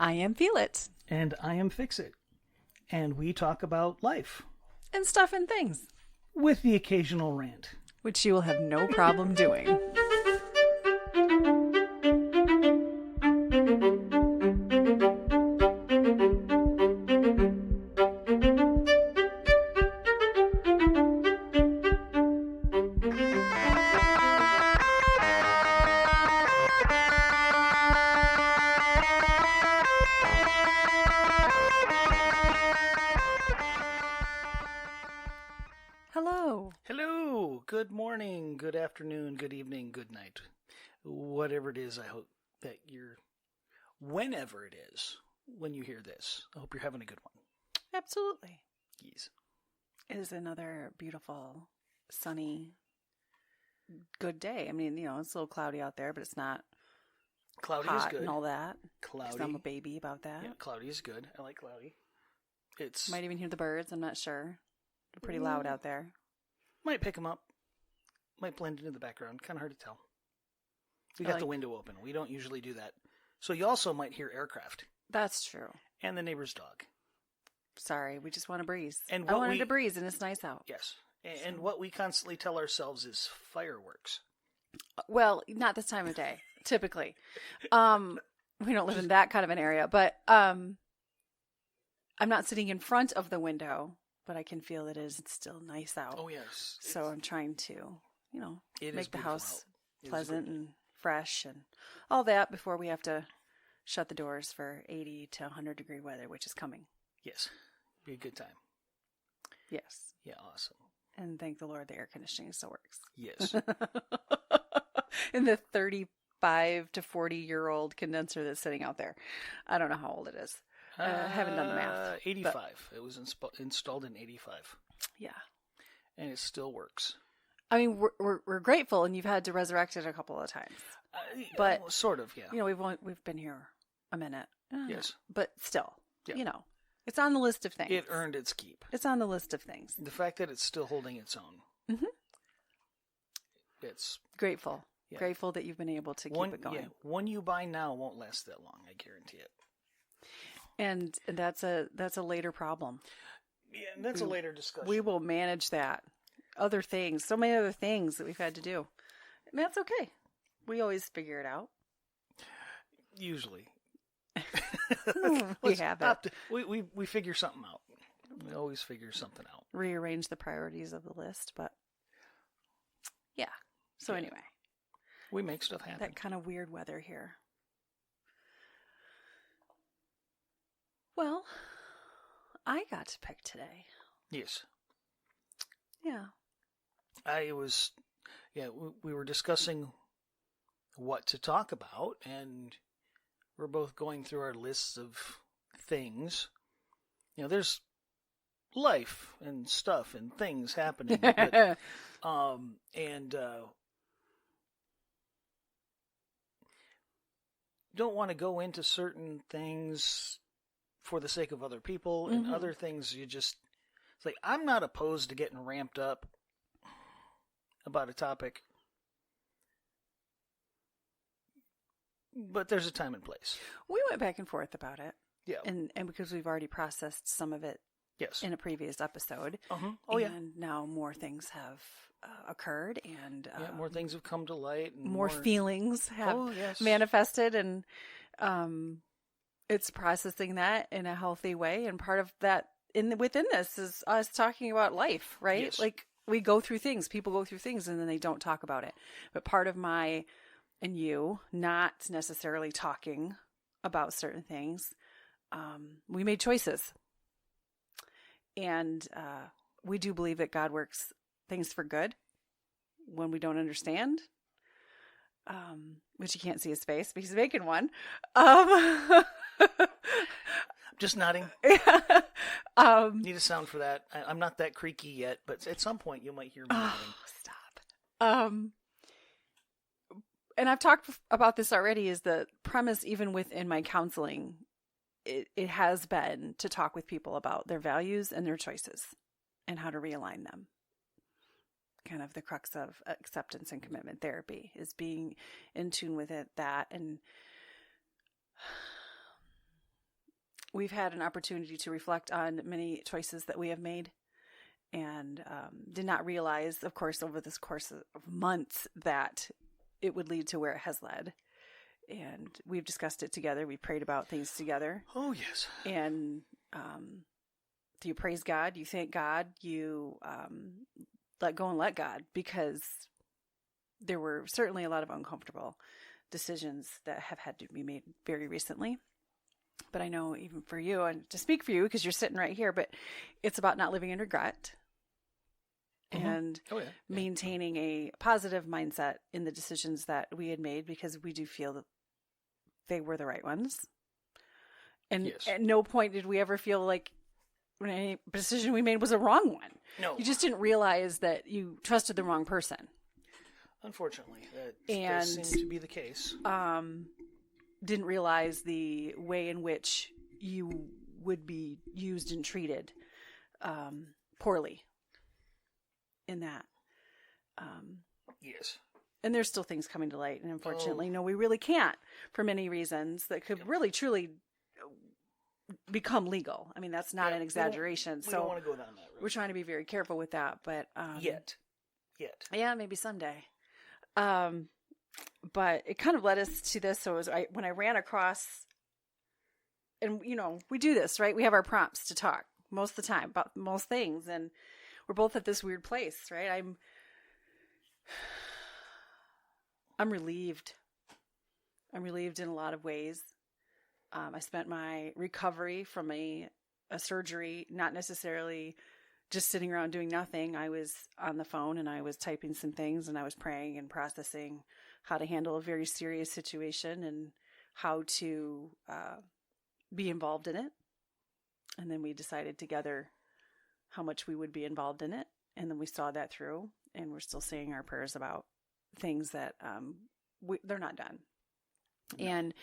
I am Feel It. And I am Fix It. And we talk about life. And stuff and things. With the occasional rant. Which you will have no problem doing. Hello. Hello. Good morning, good afternoon, good evening, good night. Whatever it is, I hope that whenever it is, when you hear this, I hope you're having a good one. Absolutely. Yes. It is another beautiful, sunny, good day. I mean, it's a little cloudy out there, but it's not Cloudy hot is good. and all that. Cloudy. 'Cause I'm a baby about that. Yeah, cloudy is good. I like cloudy. It's Might even hear the birds. I'm not sure. They're pretty loud out there. might pick them up. Might blend into the background. Kind of hard to tell. We I got like- the window open. We don't usually do that. So you also might hear aircraft That's true. and the neighbor's dog. Sorry, we just want to breeze. And I what wanted we- to breeze, and it's nice out. Yes. And what we constantly tell ourselves is fireworks. Well, not this time of day, typically. We don't live in that kind of an area, but I'm not sitting in front of the window, but I can feel it is still nice out. Oh, yes. So I'm trying to, It is make the beautiful house out. It is pleasant great. and fresh and all that before we have to shut the doors for 80 to 100-degree weather, which is coming. Yes. Be a good time. Yes. Yeah, awesome. And thank the Lord the air conditioning still works. Yes. In the 35 to 40-year-old condenser that's sitting out there. I don't know how old it is. I haven't done the math. 85. It was installed in 85. Yeah. And it still works. I mean, we're grateful, and you've had to resurrect it a couple of times. But- well, sort of, yeah. We've been here a minute. Yes. But still, Yeah. it's on the list of things. It earned its keep. It's on the list of things. The fact that it's still holding its own. Mhm. It's Grateful. Yeah. Grateful that you've been able to keep it going. Yeah, one you buy now won't last that long, I guarantee it. And that's a later problem. Yeah, and that's a later discussion. We will manage that. Other things, so many other things that we've had to do. And that's okay. We always figure it out. Usually. We have it. We figure something out. We always figure something out. Rearrange the priorities of the list, but yeah. So Yeah. anyway, We make stuff happen. that kind of weird weather here. Well, I got to pick today. Yes. Yeah. We were discussing what to talk about, and we're both going through our lists of things. There's life and stuff and things happening. But, don't want to go into certain things for the sake of other people, and Mhm. other things it's like, I'm not opposed to getting ramped up about a topic, but there's a time and place. We went back and forth about it, Yeah. and because we've already processed some of it Yes. in a previous episode. Uh-huh. Oh, yeah. And now more things have occurred, and Yeah, more things have come to light. And more feelings have Oh, yes. manifested, and it's processing that in a healthy way. And part of that within this is us talking about life, right? Yes. Like, we go through things, people go through things, and then they don't talk about it. But part of my and you not necessarily talking about certain things, we made choices. And we do believe that God works things for good when we don't understand, which you can't see his face, but he's making one. Just nodding. um, Need a sound for that. I'm not that creaky yet, but at some point you might hear me nodding. oh, stop. And I've talked about this already, is the premise, even within my counseling, it has been to talk with people about their values and their choices and how to realign them. Kind of the crux of acceptance and commitment therapy is being in tune with that. And we've had an opportunity to reflect on many choices that we have made, and did not realize, of course, over this course of months that it would lead to where it has led. And we've discussed it together. We prayed about things together. Oh, yes. And you praise God, you thank God, you let go and let God, because there were certainly a lot of uncomfortable decisions that have had to be made very recently. But I know even for you, and to speak for you, because you're sitting right here, but it's about not living in regret and maintaining a positive mindset in the decisions that we had made, because we do feel that they were the right ones. And at no point did we ever feel like any decision we made was a wrong one. No. You just didn't realize that you trusted the wrong person. Unfortunately, that does seem to be the case. Didn't realize the way in which you would be used and treated poorly in that. Yes. And there's still things coming to light. And unfortunately, no, we really can't, for many reasons that could really, truly become legal. I mean, that's not an exaggeration. We don't want to go down that road. We're trying to be very careful with that. But Yet. Yeah, maybe someday. But it kind of led us to this. So when I ran across, and we do this, right? We have our prompts to talk most of the time about most things. And we're both at this weird place, right? I'm relieved. I'm relieved in a lot of ways. I spent my recovery from a surgery, not necessarily just sitting around doing nothing. I was on the phone and I was typing some things, and I was praying and processing how to handle a very serious situation and how to be involved in it. And then we decided together how much we would be involved in it. And then we saw that through, and we're still saying our prayers about things that they're not done. No. And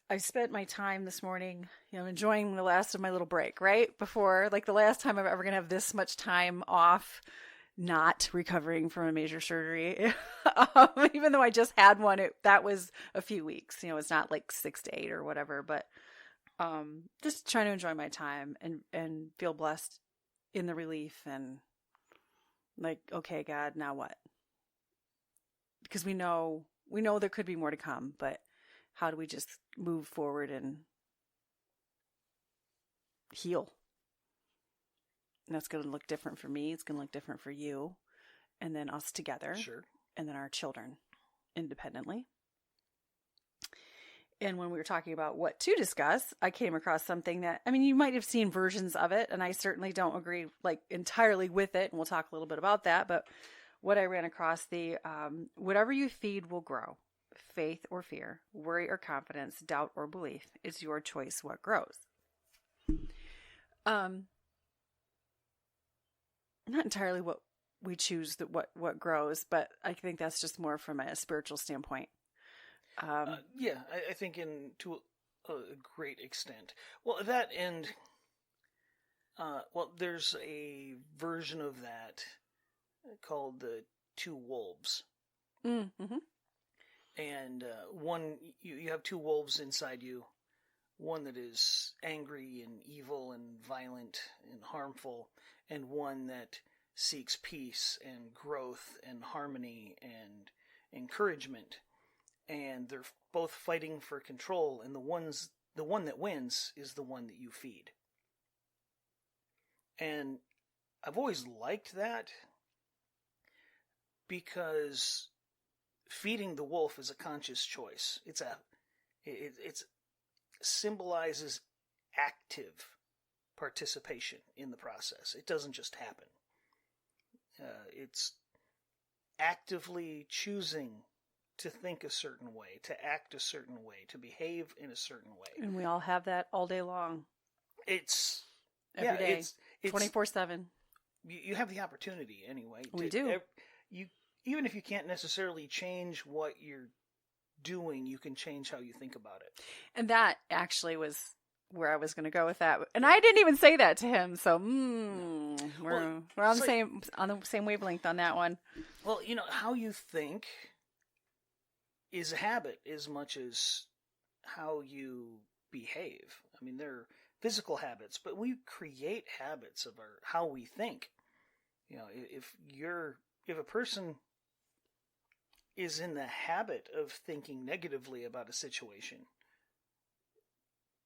I spent my time this morning, enjoying the last of my little break, right? Before, like the last time I'm ever going to have this much time off, not recovering from a major surgery. Even though I just had one, that was a few weeks. It's not like 6 to 8 or whatever, but just trying to enjoy my time and feel blessed in the relief, and like, okay, God, now what? Because we know there could be more to come, but how do we just move forward and heal? And that's going to look different for me. It's going to look different for you, and then us together. Sure. And then our children independently. And when we were talking about what to discuss, I came across something that, you might have seen versions of it, and I certainly don't agree entirely with it. And we'll talk a little bit about that. But what I ran across, whatever you feed will grow. Faith or fear, worry or confidence, doubt or belief. It's your choice what grows. Not entirely what we choose, what grows, but I think that's just more from a spiritual standpoint. I think to a great extent. Well, that and there's a version of that called the two wolves. Mm-hmm. And one, you have two wolves inside you. One that is angry and evil and violent and harmful, and one that seeks peace and growth and harmony and encouragement. And they're both fighting for control, and the one that wins is the one that you feed. And I've always liked that, because feeding the wolf is a conscious choice. It symbolizes active participation in the process. It doesn't just happen. It's actively choosing to think a certain way, to act a certain way, to behave in a certain way. And we all have that all day long. It's every day, 24/7. You have the opportunity anyway. We do. Even if you can't necessarily change what you're doing, you can change how you think about it. And that actually was where I was going to go with that. And I didn't even say that to him. So we're on the same wavelength on that one. Well, how you think is a habit as much as how you behave. I mean, they're physical habits, but we create habits of how we think. You know, if a person is in the habit of thinking negatively about a situation,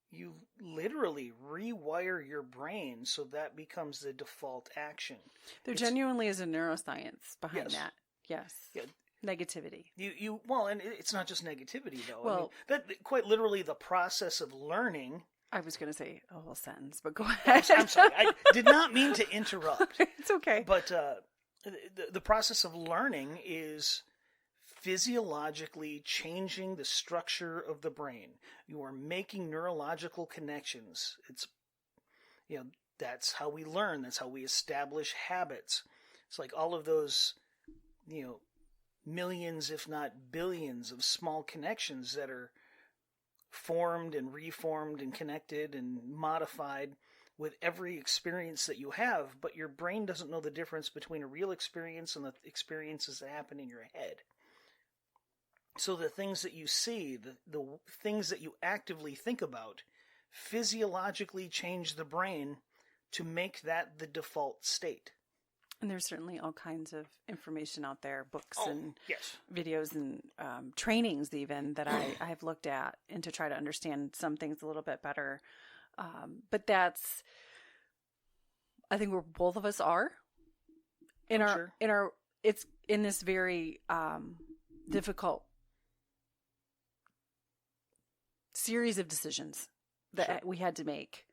you literally rewire your brain so that becomes the default action. There genuinely is a neuroscience behind Yes. that. Yes. Yeah. Negativity. Well, and it's not just negativity though. Well, I mean, that quite literally the process of learning. I was going to say a whole sentence, but go ahead. I'm sorry, I did not mean to interrupt. It's okay. But the process of learning is physiologically changing the structure of the brain. You are making neurological connections. It's, you know, that's how we learn. That's how we establish habits. It's like all of those, you know, millions, if not billions, of small connections that are formed and reformed and connected and modified with every experience that you have, but your brain doesn't know the difference between a real experience and the experiences that happen in your head. So the things that you see, the things that you actively think about, physiologically change the brain to make that the default state. And there's certainly all kinds of information out there, books and yes. videos and trainings even that I have looked at and to try to understand some things a little bit better. But that's, I think where both of us are in it's in this very difficult series of decisions that we had to make.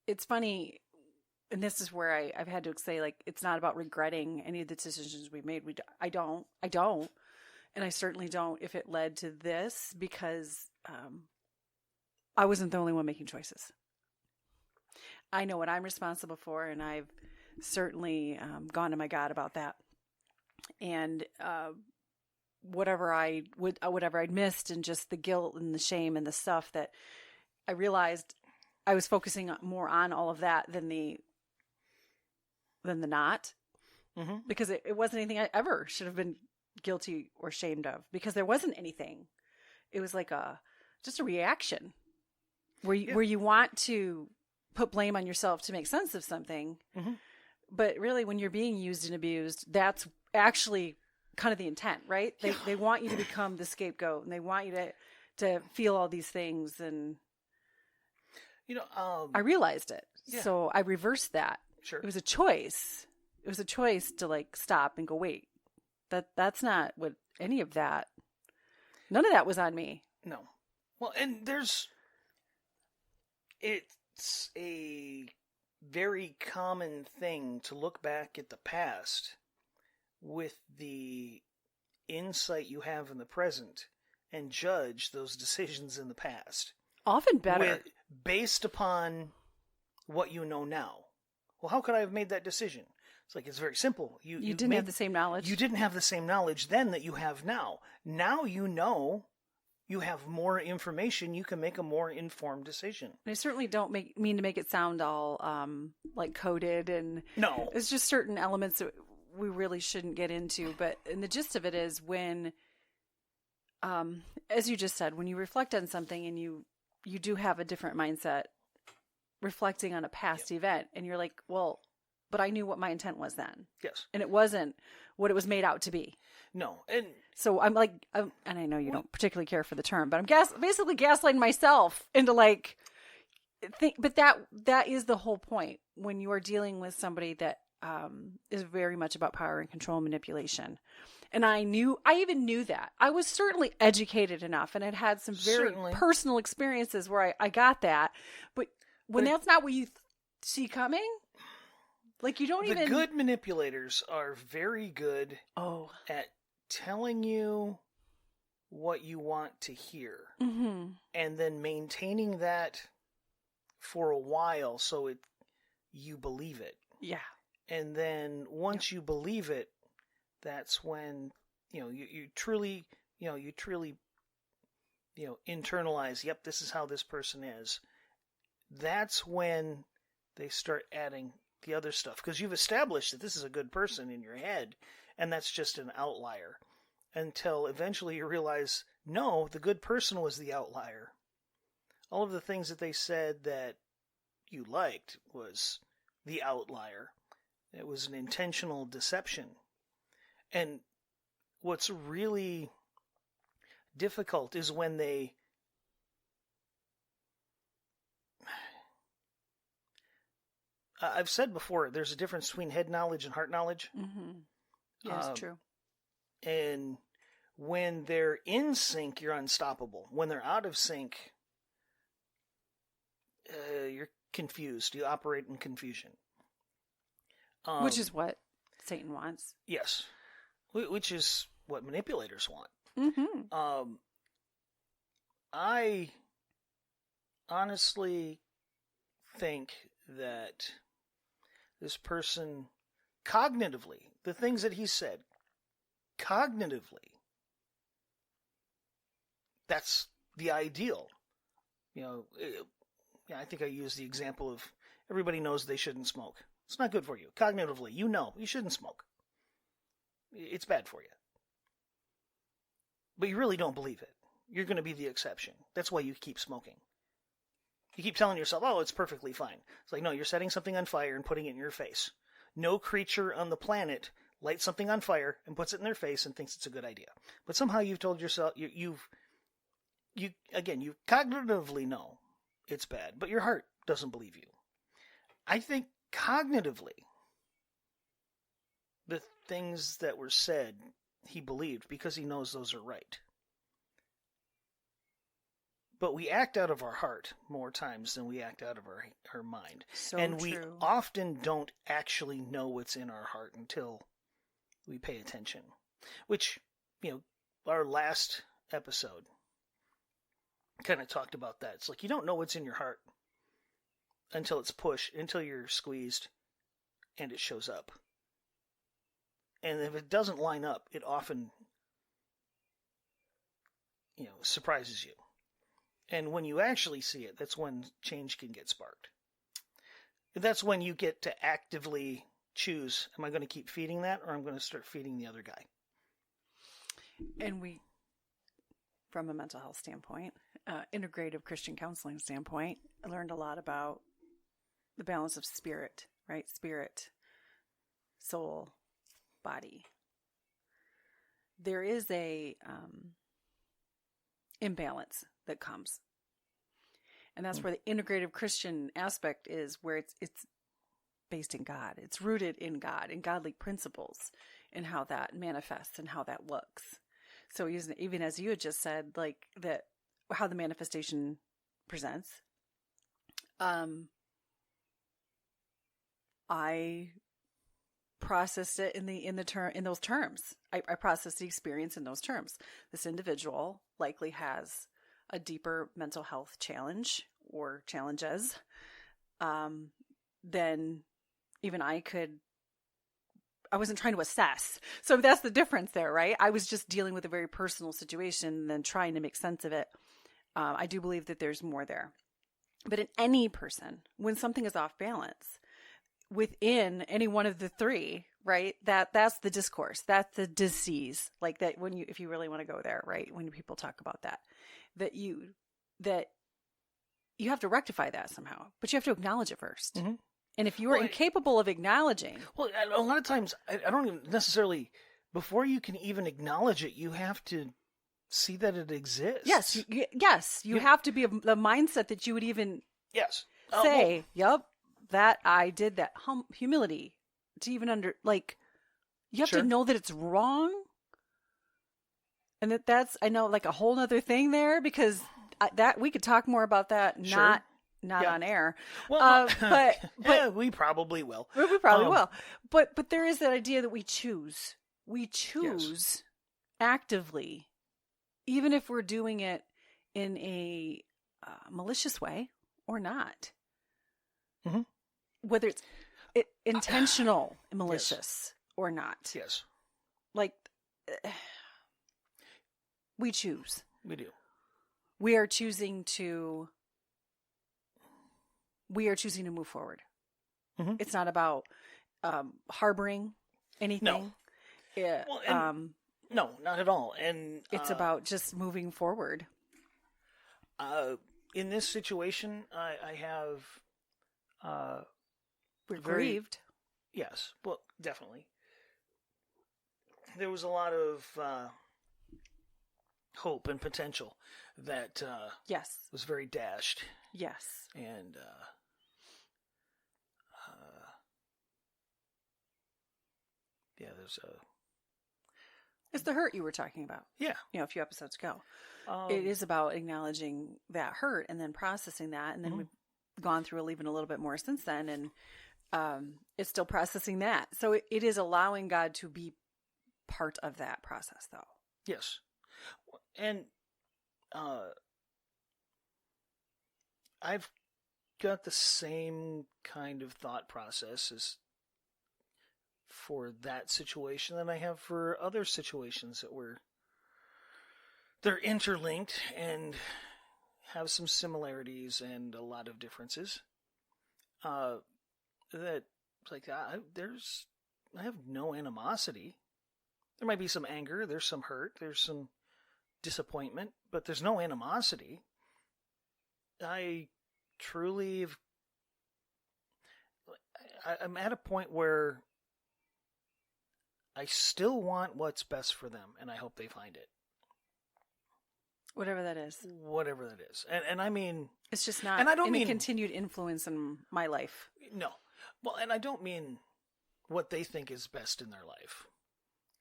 It's funny, and this is where I've had to say, like, it's not about regretting any of the decisions we made. I don't, and I certainly don't if it led to this, because I wasn't the only one making choices. I know what I'm responsible for, and I've certainly gone to my God about that. And whatever I'd missed, and just the guilt and the shame and the stuff that I realized I was focusing more on all of that than the not, because it wasn't anything I ever should have been guilty or shamed of, because there wasn't anything. It was like just a reaction where you want to put blame on yourself to make sense of something. But really, when you're being used and abused, that's actually kind of the intent, right? They want you to become the scapegoat, and they want you to feel all these things. And I realized it. Yeah. So I reversed that. Sure. It was a choice. It was a choice to like stop and go, wait, that's not what any of that. None of that was on me. No. Well, and it's a very common thing to look back at the past with the insight you have in the present and judge those decisions in the past. Often better. Based upon what you know now. Well, how could I have made that decision? It's like, it's very simple. You didn't have the same knowledge. You didn't have the same knowledge then that you have now. Now you know, you have more information. You can make a more informed decision. I certainly don't mean to make it sound all like coded, and no, it's just certain elements that we really shouldn't get into. But and the gist of it is when, as you just said, when you reflect on something and you do have a different mindset reflecting on a past event, and you're like, well, but I knew what my intent was then. Yes. And it wasn't what it was made out to be. No. And so I'm like, and I know you don't particularly care for the term, but I'm basically gaslighting myself into like, but that is the whole point when you are dealing with somebody that is very much about power and control and manipulation. And I even knew that. I was certainly educated enough and had some very personal experiences where I got that. But when that's not what you see coming, like you don't even... The good manipulators are very good at telling you what you want to hear. And then maintaining that for a while so you believe it. Yeah. And then once you believe it, that's when, you truly internalize, yep, this is how this person is. That's when they start adding the other stuff. Because you've established that this is a good person in your head, and that's just an outlier. Until eventually you realize no, the good person was the outlier. All of the things that they said that you liked was the outlier. It was an intentional deception. And what's really difficult is when they I've said before, there's a difference between head knowledge and heart knowledge. Mm-hmm. Yes, true. And when they're in sync, you're unstoppable. When they're out of sync, you're confused. You operate in confusion. Which is what Satan wants. Yes. Which is what manipulators want. Mm-hmm. I honestly think that this person, cognitively, the things that he said, cognitively, that's the ideal. I think I used the example of everybody knows they shouldn't smoke. It's not good for you. Cognitively, you shouldn't smoke. It's bad for you. But you really don't believe it. You're going to be the exception. That's why you keep smoking. You keep telling yourself, oh, it's perfectly fine. It's like, no, you're setting something on fire and putting it in your face. No creature on the planet lights something on fire and puts it in their face and thinks it's a good idea. But somehow you've told yourself, you cognitively know it's bad, but your heart doesn't believe you. I think cognitively, the things that were said, he believed because he knows those are right. But we act out of our heart more times than we act out of our mind. And we often don't actually know what's in our heart until we pay attention. Which, our last episode kind of talked about that. It's like you don't know what's in your heart until it's pushed, until you're squeezed, and it shows up. And if it doesn't line up, it often, surprises you. And when you actually see it, that's when change can get sparked. That's when you get to actively choose, am I going to keep feeding that, or I'm going to start feeding the other guy? And we, from a mental health standpoint, integrative Christian counseling standpoint, I learned a lot about the balance of spirit, right? Spirit, soul, body. There is a imbalance that comes. And that's where the integrative Christian aspect is, where it's based in God. It's rooted in God and godly principles and how that manifests and how that looks. So even as you had just said, like that, how the manifestation presents, I processed it in those terms. I processed the experience in those terms. This individual likely has a deeper mental health challenge or challenges than even I wasn't trying to assess. So that's the difference there, right? I was just dealing with a very personal situation and then trying to make sense of it. I do believe that there's more there. But in any person, when something is off balance, within any one of the three, right? That's the discourse. That's the disease. Like that if you really want to go there, right? When people talk about that you have to rectify that somehow, but you have to acknowledge it first. Mm-hmm. And if you are incapable of acknowledging, well, a lot of times I don't even necessarily, before you can even acknowledge it, you have to see that it exists. Yes. You have to be of the mindset that you would even say, yep, that I did that. Humility to even you have to know that it's wrong. And that's, I know, like a whole nother thing there, because that we could talk more about that, not on air. Well, but we probably will. We probably will. But there is that idea that we choose actively, even if we're doing it in a malicious way or not. Mm-hmm. Whether it's intentional malicious or not. Yes. Like, we choose. We do. We are choosing to move forward. Mm-hmm. It's not about harboring anything. No. No, not at all. And It's about just moving forward. in this situation, I have We're very- grieved. yes, well, definitely. There was a lot of hope and potential that Yes. was very dashed, Yes. and yeah, there's a It's the hurt you were talking about, yeah. a few episodes ago. Um, It is about acknowledging that hurt and then processing that. And then Mhm. we've gone through even a little bit more since then. And it's still processing that. So it is allowing God to be part of that process, though. Yes, and I've got the same kind of thought process as for that situation that I have for other situations they're interlinked and have some similarities and a lot of differences. That like I have no animosity. There might be some anger, there's some hurt, there's some disappointment, but there's no animosity. I truly I'm at a point where I still want what's best for them, and I hope they find it. Whatever that is. Whatever that is. And I mean... It's just not And I don't any mean... continued influence in my life. No. Well, and I don't mean what they think is best in their life.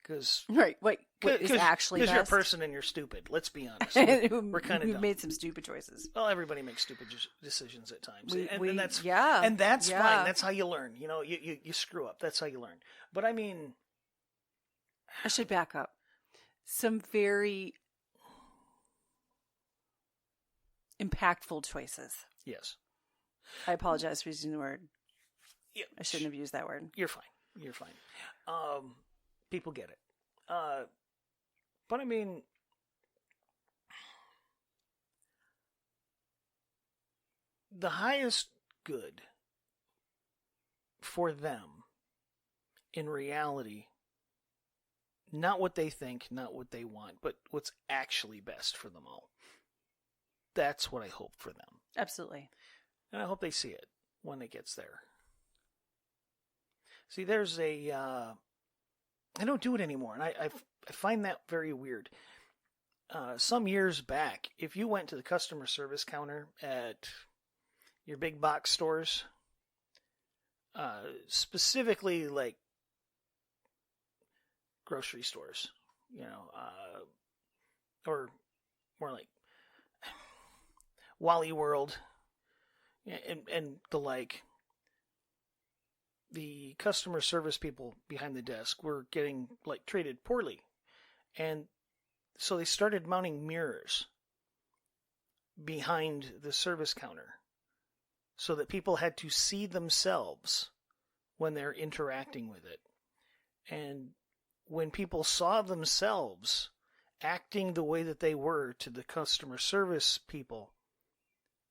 Because... Right. What is actually best. Because you're a person and you're stupid. Let's be honest. We're kind of We've dumb. made some stupid choices. Well, everybody makes stupid decisions at times. And that's And that's fine. That's how you learn. You screw up. That's how you learn. But I mean... I should back up. Some very impactful choices. Yes. I apologize for using the word. Yeah, I shouldn't have used that word. You're fine. You're fine. People get it. But I mean, the highest good for them, in reality, not what they think, not what they want, but what's actually best for them all. That's what I hope for them. Absolutely. And I hope they see it when it gets there. See, there's I don't do it anymore, and I find that very weird. Some years back, if you went to the customer service counter at your big box stores, specifically like grocery stores, or more like Wally World and the like, the customer service people behind the desk were getting treated poorly. And so they started mounting mirrors behind the service counter so that people had to see themselves when they're interacting with it. And when people saw themselves acting the way that they were to the customer service people,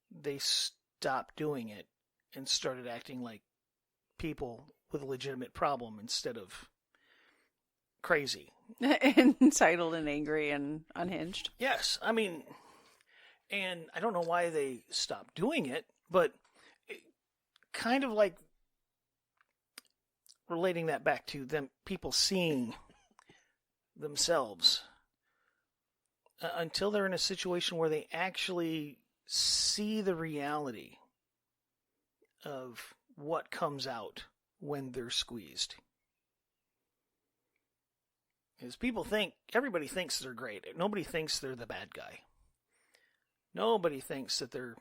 they stopped doing it and started acting like people with a legitimate problem instead of crazy. Entitled and angry and unhinged. Yes, I mean, and I don't know why they stopped doing it, but kind of like relating that back to them, people seeing themselves until they're in a situation where they actually see the reality of what comes out when they're squeezed. Because everybody thinks they're great. Nobody thinks they're the bad guy. Nobody thinks that they're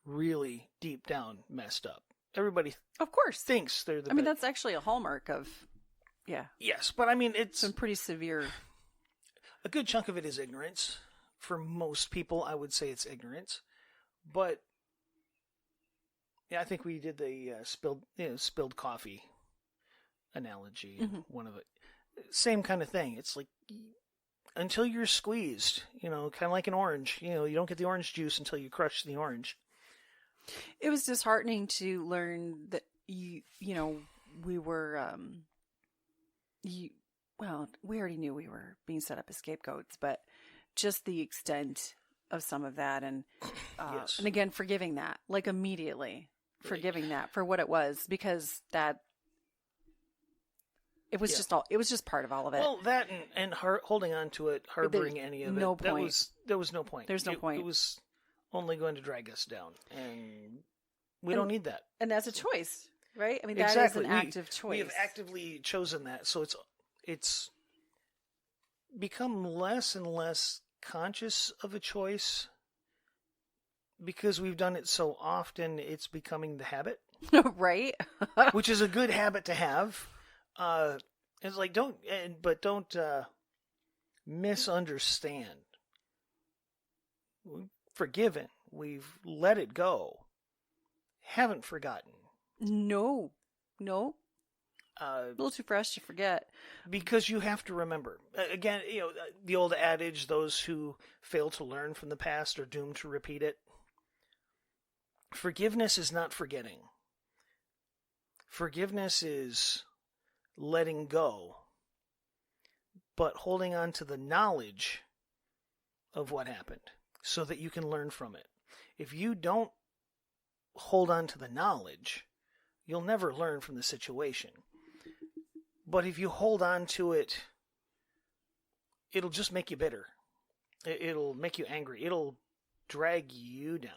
really deep down messed up. Everybody, of course, thinks they're the I mean, that's actually a hallmark of, yeah. Yes, but I mean, it's some pretty severe. A good chunk of it is ignorance. For most people, I would say it's ignorance. But yeah, I think we did the spilled coffee analogy. Mm-hmm. One of it, same kind of thing. It's like until you're squeezed, kind of like an orange. You don't get the orange juice until you crush the orange. It was disheartening to learn that we were well, we already knew we were being set up as scapegoats, but just the extent of some of that, and Yes. and again, forgiving that, like immediately forgiving that for what it was, because that it was just part of all of it. Well, that and holding on to it, harboring any of no it, point. there was no point. There's no point. It was only going to drag us down, and we don't need that. And that's a choice, right? I mean, that Exactly. is an active choice. We have actively chosen that, so it's become less and less conscious of a choice because we've done it so often. It's becoming the habit, right? which is a good habit to have. It's like don't misunderstand. We've forgiven. We've let it go. Haven't forgotten. No. A little too fresh to forget. Because you have to remember. Again, the old adage, those who fail to learn from the past are doomed to repeat it. Forgiveness is not forgetting. Forgiveness is letting go, but holding on to the knowledge of what happened so that you can learn from it. If you don't hold on to the knowledge, you'll never learn from the situation. But if you hold on to it, it'll just make you bitter. It'll make you angry. It'll drag you down.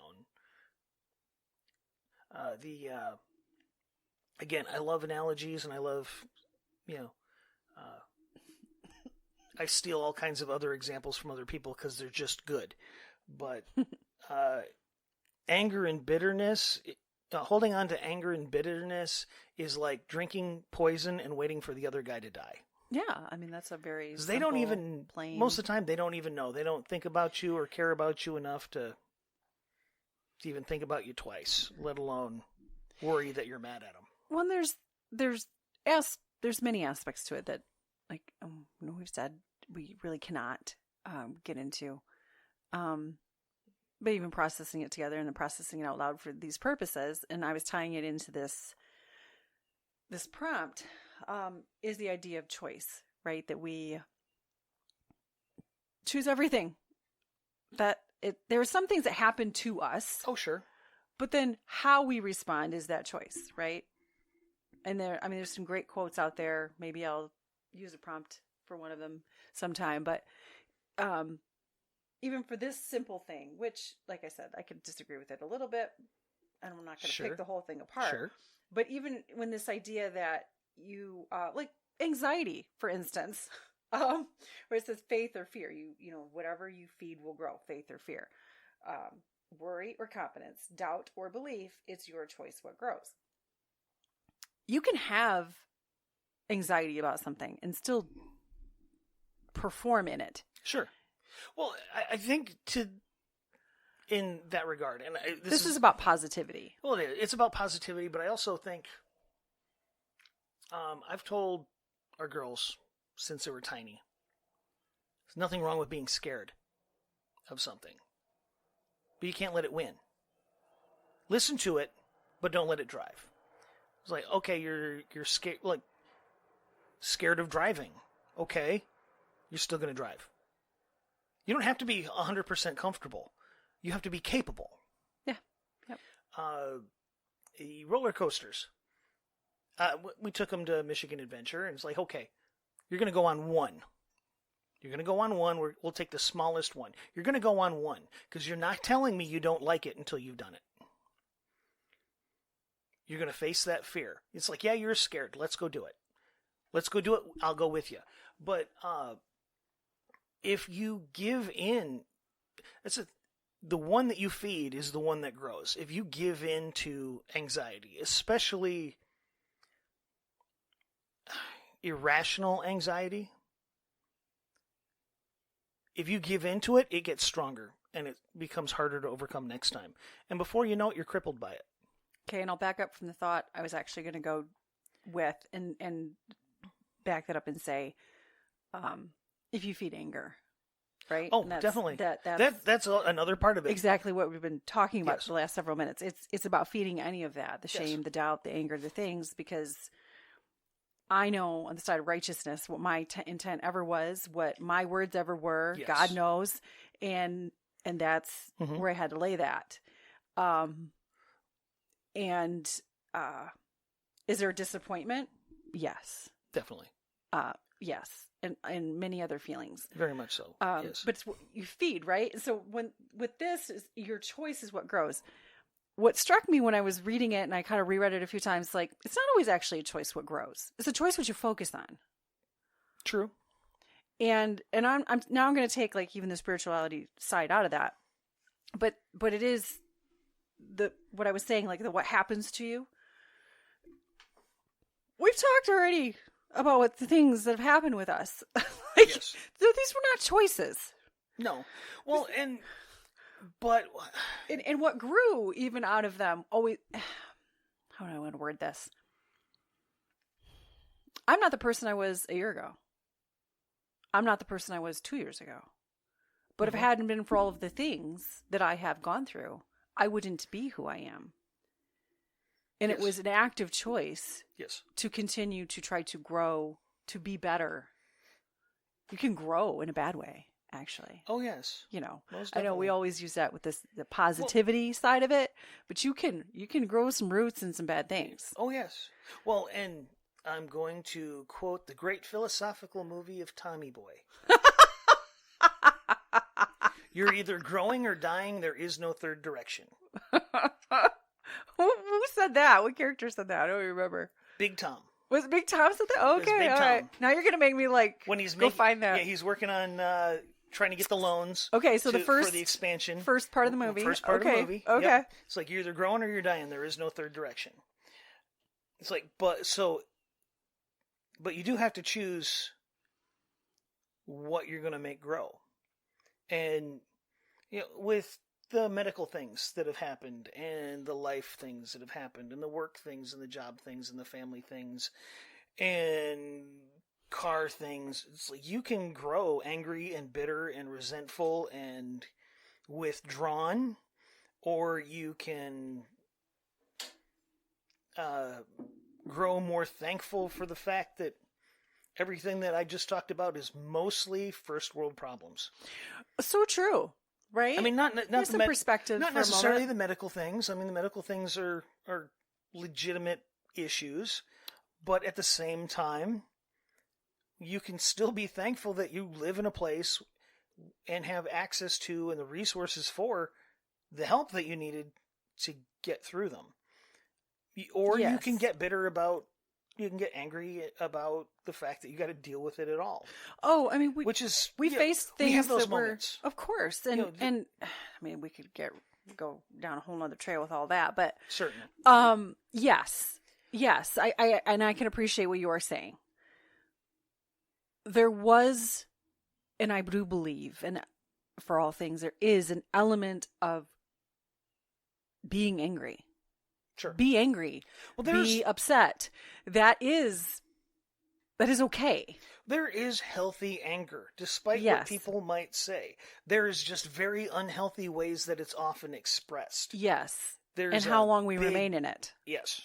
Again, I love analogies, and I love, I steal all kinds of other examples from other people because they're just good. But anger and bitterness, holding on to anger and bitterness is like drinking poison and waiting for the other guy to die. Yeah, I mean, that's a very simple, they don't even, plain... most of the time, they don't even know. They don't think about you or care about you enough to even think about you twice, let alone worry that you're mad at them. Well, there's many aspects to it that, like, we've said we really cannot get into. But even processing it together and then processing it out loud for these purposes, and I was tying it into this prompt, is the idea of choice, right? That we choose everything. There are some things that happen to us. Oh, sure. But then how we respond is that choice, right? And there's some great quotes out there. Maybe I'll use a prompt for one of them sometime. But even for this simple thing, which, like I said, I could disagree with it a little bit, and I'm not going to pick the whole thing apart. Sure. But even when this idea that you, like anxiety, for instance, where it says faith or fear, whatever you feed will grow, faith or fear. Worry or confidence, doubt or belief, it's your choice what grows. You can have anxiety about something and still perform in it. Sure. Well, I think in that regard, and this is about positivity. Well, it's about positivity, but I also think I've told our girls since they were tiny, there's nothing wrong with being scared of something. But you can't let it win. Listen to it, but don't let it drive. It's like, okay, you're scared, like scared of driving. Okay, you're still going to drive. You don't have to be 100% comfortable. You have to be capable. Yeah. Yep. The roller coasters. We took them to Michigan Adventure, and it's like, okay, you're going to go on one. You're going to go on one. We'll take the smallest one. You're going to go on one because you're not telling me you don't like it until you've done it. You're going to face that fear. It's like, yeah, you're scared. Let's go do it. Let's go do it. I'll go with you. But if you give in, the one that you feed is the one that grows. If you give in to anxiety, especially irrational anxiety, if you give into it, it gets stronger and it becomes harder to overcome next time. And before you know it, you're crippled by it. Okay, and I'll back up from the thought I was actually going to go with and back that up and say, if you feed anger, right? Oh, definitely. That's another part of it. Exactly what we've been talking about for the last several minutes. It's about feeding any of that, the shame, the doubt, the anger, the things, because I know on the side of righteousness what my intent ever was, what my words ever were. Yes. God knows, and that's where I had to lay that. And is there a disappointment? Yes, Definitely. Yes, and many other feelings. Very much so. Yes. But it's what you feed, right? So with this, is your choice is what grows. What struck me when I was reading it, and I kind of reread it a few times, like, it's not always actually a choice what grows. It's a choice what you focus on. True. And I'm going to take like even the spirituality side out of that, but it is what I was saying, like what happens to you. We've talked already about what the things that have happened with us. Like, yes. These were not choices. No. Well, and what grew even out of them always. How do I want to word this? I'm not the person I was a year ago. I'm not the person I was 2 years ago. But if it hadn't been for all of the things that I have gone through, I wouldn't be who I am. And yes. It was an active choice yes. to continue to try to grow, to be better. You can grow in a bad way, actually. Oh, yes. You know, Most I know we definitely. always use that with the positivity side of it, but you can grow some roots in some bad things. Oh, yes. Well, and I'm going to quote the great philosophical movie of Tommy Boy. You're either growing or dying. There is no third direction. Who said that? What character said that? I don't remember. Big Tom. Was it Big Tom said that? Okay, Big all Tom. right. Now you're gonna make me like when he's go find that. Yeah, he's working on trying to get the loans. Okay, so for the expansion. First part of the movie. First part of the movie. Okay. Yep. It's like you're either growing or you're dying. There is no third direction. It's like, but you do have to choose what you're going to make grow. And with the medical things that have happened and the life things that have happened and the work things and the job things and the family things and car things, it's like you can grow angry and bitter and resentful and withdrawn, or you can grow more thankful for the fact that everything that I just talked about is mostly first world problems. So true, right? I mean, not some perspective. not for necessarily a moment. the medical things. I mean, the medical things are legitimate issues, but at the same time, you can still be thankful that you live in a place and have access to and the resources for the help that you needed to get through them. Or Yes. you can get bitter about, you can get angry about the fact that you got to deal with it at all. Oh, I mean, we faced things we have those that moments. were, of course, and I mean, we could go down a whole nother trail with all that, but certainly, yes, I can appreciate what you are saying. There was, and I do believe, and for all things, there is an element of being angry. Sure. Be angry. Be upset. That is okay. There is healthy anger, despite Yes. what people might say. There is just very unhealthy ways that it's often expressed. Yes. There's and how long we remain in it. Yes.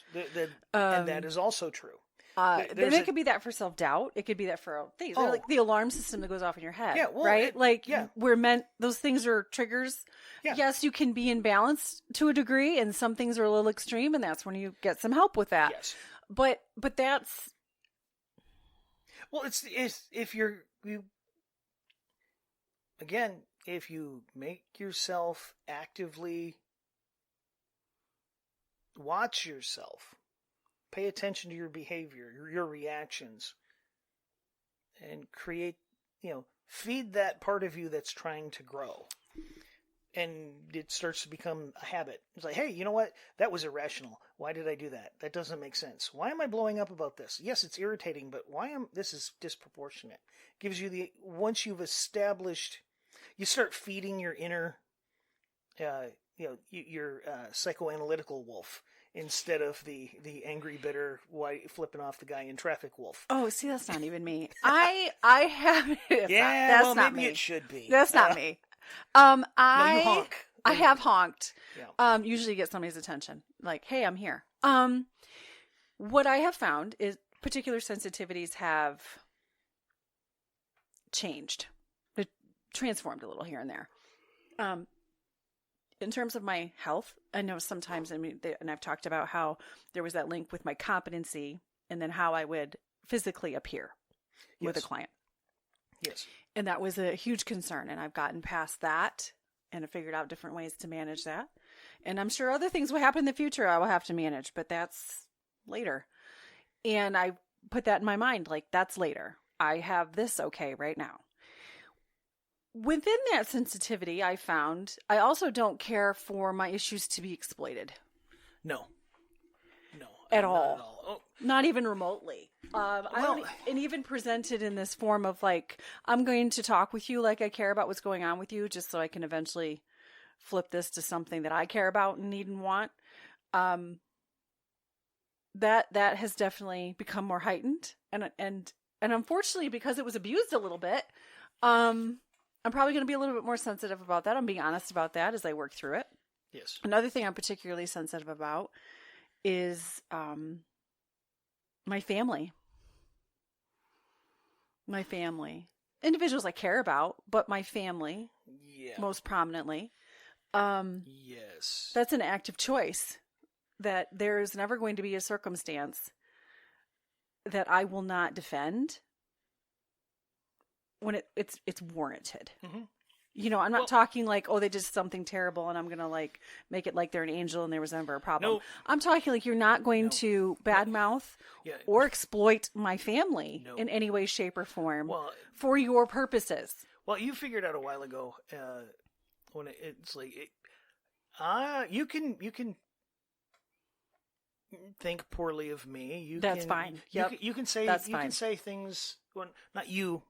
And that is also true. Then it could be that for self-doubt. It could be that for things. Like the alarm system that goes off in your head. Yeah, well, right? Those things are triggers. Yeah. Yes, you can be in balance to a degree, and some things are a little extreme, and that's when you get some help with that. Yes. But that's... Well, it's if you again, if you make yourself actively watch yourself, pay attention to your behavior, your reactions, and create, feed that part of you that's trying to grow. And it starts to become a habit. It's like, hey, you know what? That was irrational. Why did I do that? That doesn't make sense. Why am I blowing up about this? Yes, it's irritating, but this is disproportionate. Gives you once you've established, you start feeding your inner, your psychoanalytical wolf instead of the angry, bitter, flipping off the guy in traffic wolf. Oh, see, that's not even me. I have... That's not me. It should be. That's not me. No, you honk. I have honked. Yeah. Usually get somebody's attention. Like, hey, I'm here. What I have found is particular sensitivities have changed. They're transformed a little here and there. In terms of my health, I know sometimes, and I've talked about how there was that link with my competency and then how I would physically appear with a client. Yes. And that was a huge concern. And I've gotten past that and have figured out different ways to manage that. And I'm sure other things will happen in the future I will have to manage, but that's later. And I put that in my mind, like, that's later. I have this okay right now. Within that sensitivity, I found I also don't care for my issues to be exploited. No. At all. Not at all. Oh. Not even remotely. I don't, and even presented in this form of like, I'm going to talk with you like I care about what's going on with you, just so I can eventually flip this to something that I care about and need and want. That has definitely become more heightened, and unfortunately, because it was abused a little bit, I'm probably going to be a little bit more sensitive about that. I'm being honest about that as I work through it. Yes. Another thing I'm particularly sensitive about is my family. My family. Individuals I care about, but my family, most prominently. Yes. That's an active choice. That there is never going to be a circumstance that I will not defend when it's warranted. Mm-hmm. You know, I'm not talking like, oh, they did something terrible and I'm going to like make it like they're an angel and there was never a problem. No. I'm talking like you're not going to badmouth or exploit my family in any way, shape, or form for your purposes. Well, you figured out a while ago when it's like, you can think poorly of me. That's fine. Yep. You can say That's you fine. can say things. Well, not you,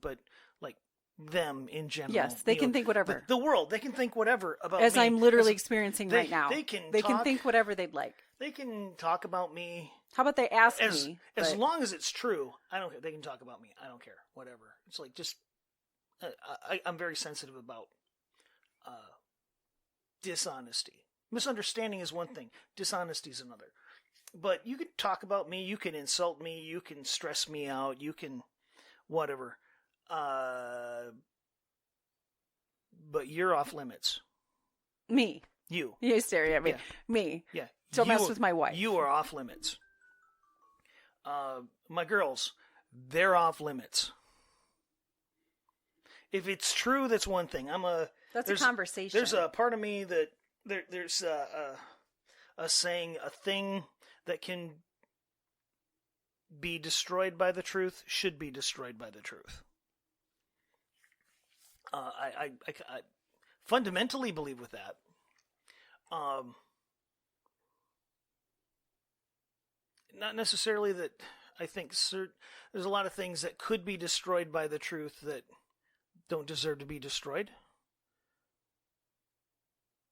but like them in general. Yes, they can think whatever. The world, they can think whatever about as me. I'm literally experiencing right now. They can think whatever they'd like. They can talk about me. How about they ask me? As long as it's true, I don't care. They can talk about me. I don't care. Whatever. It's like just I'm very sensitive about dishonesty. Misunderstanding is one thing. Dishonesty is another. But you can talk about me. You can insult me. You can stress me out. You can whatever. But you're off limits. Me. You. You're staring at me. Yeah. Me. Yeah. Don't mess with my wife. You are off limits. My girls, they're off limits. If it's true, that's one thing. That's a conversation. There's a part of me that there's a saying, a thing that can be destroyed by the truth should be destroyed by the truth. I fundamentally believe with that. Not necessarily that I think there's a lot of things that could be destroyed by the truth that don't deserve to be destroyed.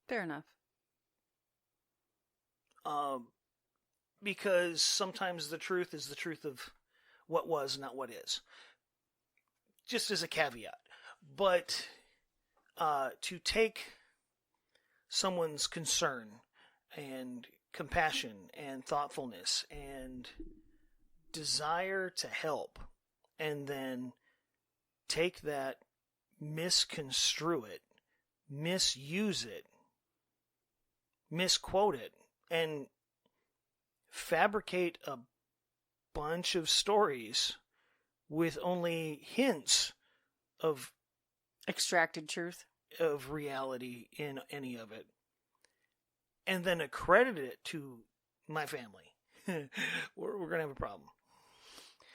Fair enough. Because sometimes the truth is the truth of what was, not what is. Just as a caveat. But to take someone's concern and compassion and thoughtfulness and desire to help and then take that, misconstrue it, misuse it, misquote it, and fabricate a bunch of stories with only hints of extracted truth of reality in any of it, and then accredit it to my family, we're going to have a problem.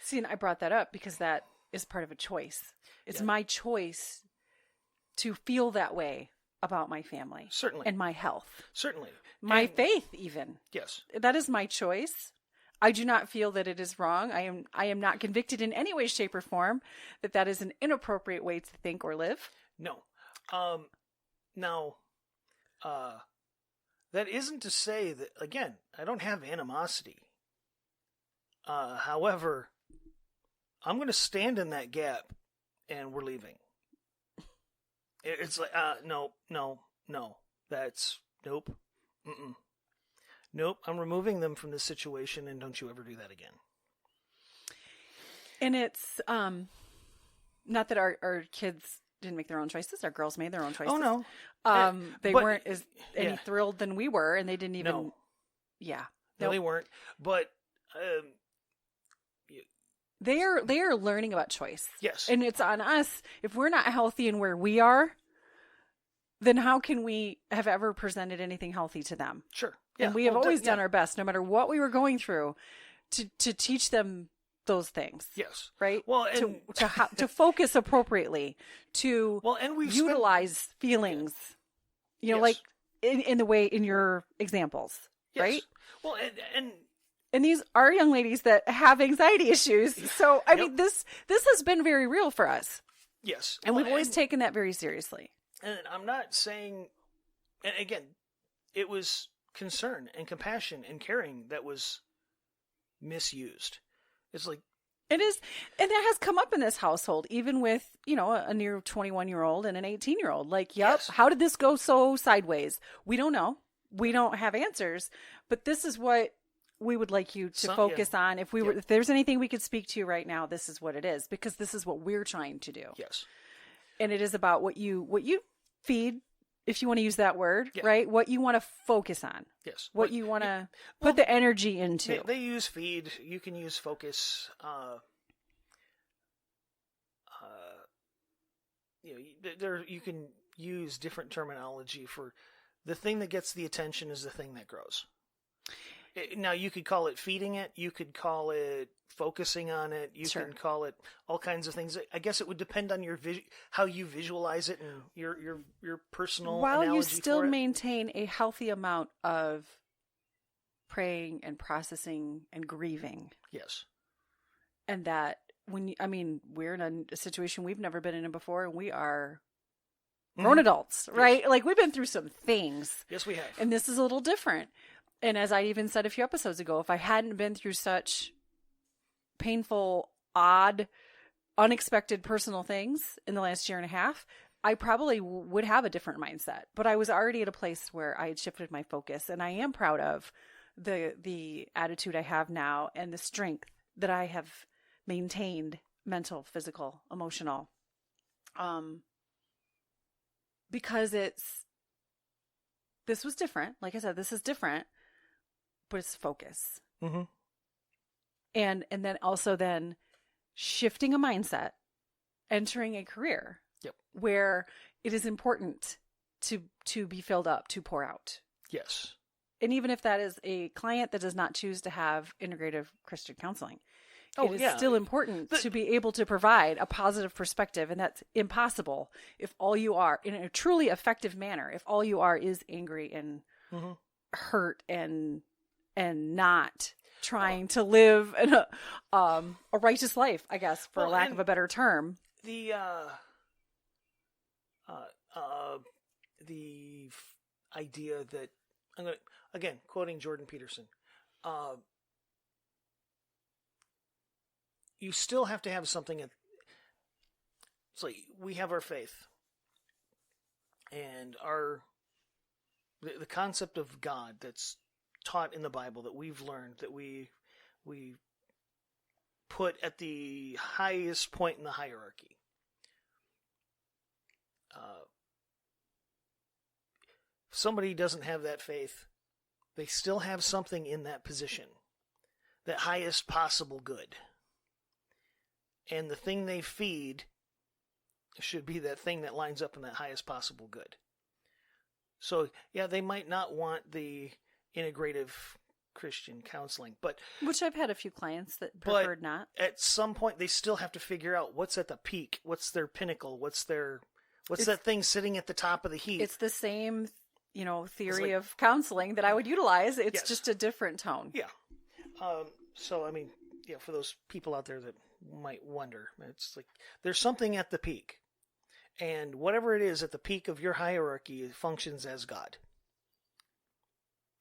See, and I brought that up because that is part of a choice. It's my choice to feel that way about my family. Certainly. And my health. Certainly. My faith, even. Yes. That is my choice. I do not feel that it is wrong. I am not convicted in any way, shape, or form that is an inappropriate way to think or live. No. Now, that isn't to say that, again, I don't have animosity. However, I'm going to stand in that gap and we're leaving. It's like, no. That's, nope. nope, I'm removing them from this situation, and don't you ever do that again. And it's not that our kids didn't make their own choices. Our girls made their own choices. Oh, no. They but- weren't as any yeah. thrilled than we were, and they didn't even. No. Yeah. No, they weren't. But They are learning about choice. yes. And it's on us. If we're not healthy in where we are, then how can we have ever presented anything healthy to them? Sure. And we have always done our best, no matter what we were going through, to teach them those things. Yes. Right? Well, and to focus appropriately, to and we've utilize feelings, Yes. like in the way in your examples, yes. right? Well, And these are young ladies that have anxiety issues. So, I Yep. mean, this has been very real for us. yes. And Well, we've always taken that very seriously. And I'm not saying, and again, it was concern and compassion and caring that was misused. It's like, It is, and that has come up in this household, even with, a near 21-year-old and an 18-year-old. Like, yep, Yes. how did this go so sideways? We don't know. We don't have answers. But this is what we would like you to focus on. If if there's anything we could speak to you right now, this is what it is, because this is what we're trying to do. yes. And it is about what you feed, if you want to use that word, Yeah. right? What you want to focus on, Yes. what But you want to well, put the energy into. They use feed. You can use focus. You can use different terminology for the thing that gets the attention is the thing that grows. Now you could call it feeding it. You could call it focusing on it. You Sure. can call it all kinds of things. I guess it would depend on your how you visualize it and your personal While you analogy still for it. maintain a healthy amount of praying and processing and grieving. Yes. And that we're in a situation we've never been in before, and we are grown adults, right? Yes. Like, we've been through some things. Yes, we have. And this is a little different. And as I even said a few episodes ago, if I hadn't been through such painful, odd, unexpected personal things in the last year and a half, I probably would have a different mindset. But I was already at a place where I had shifted my focus, and I am proud of the attitude I have now and the strength that I have maintained, mental, physical, emotional. Because this was different. Like I said, this is different, but it's focus. Mm-hmm. And then also then shifting a mindset, entering a career where it is important to be filled up, to pour out. Yes. And even if that is a client that does not choose to have integrative Christian counseling, it is still important to be able to provide a positive perspective. And that's impossible if all you are, in a truly effective manner, if all you are is angry and hurt and not trying to live a righteous life, I guess, for lack of a better term. The idea that, I'm going to, again, quoting Jordan Peterson, you still have to have something. It's like we have our faith and the concept of God that's taught in the Bible, that we've learned, that we put at the highest point in the hierarchy. If somebody doesn't have that faith, they still have something in that position, that highest possible good. And the thing they feed should be that thing that lines up in that highest possible good. So, yeah, they might not want the integrative Christian counseling, but which I've had a few clients that preferred not. At some point, they still have to figure out what's at the peak, what's their pinnacle, what's that thing sitting at the top of the heap. It's the same, theory of counseling that I would utilize. It's just a different tone. Yeah. So, I mean, for those people out there that might wonder, it's like there's something at the peak, and whatever it is at the peak of your hierarchy functions as God.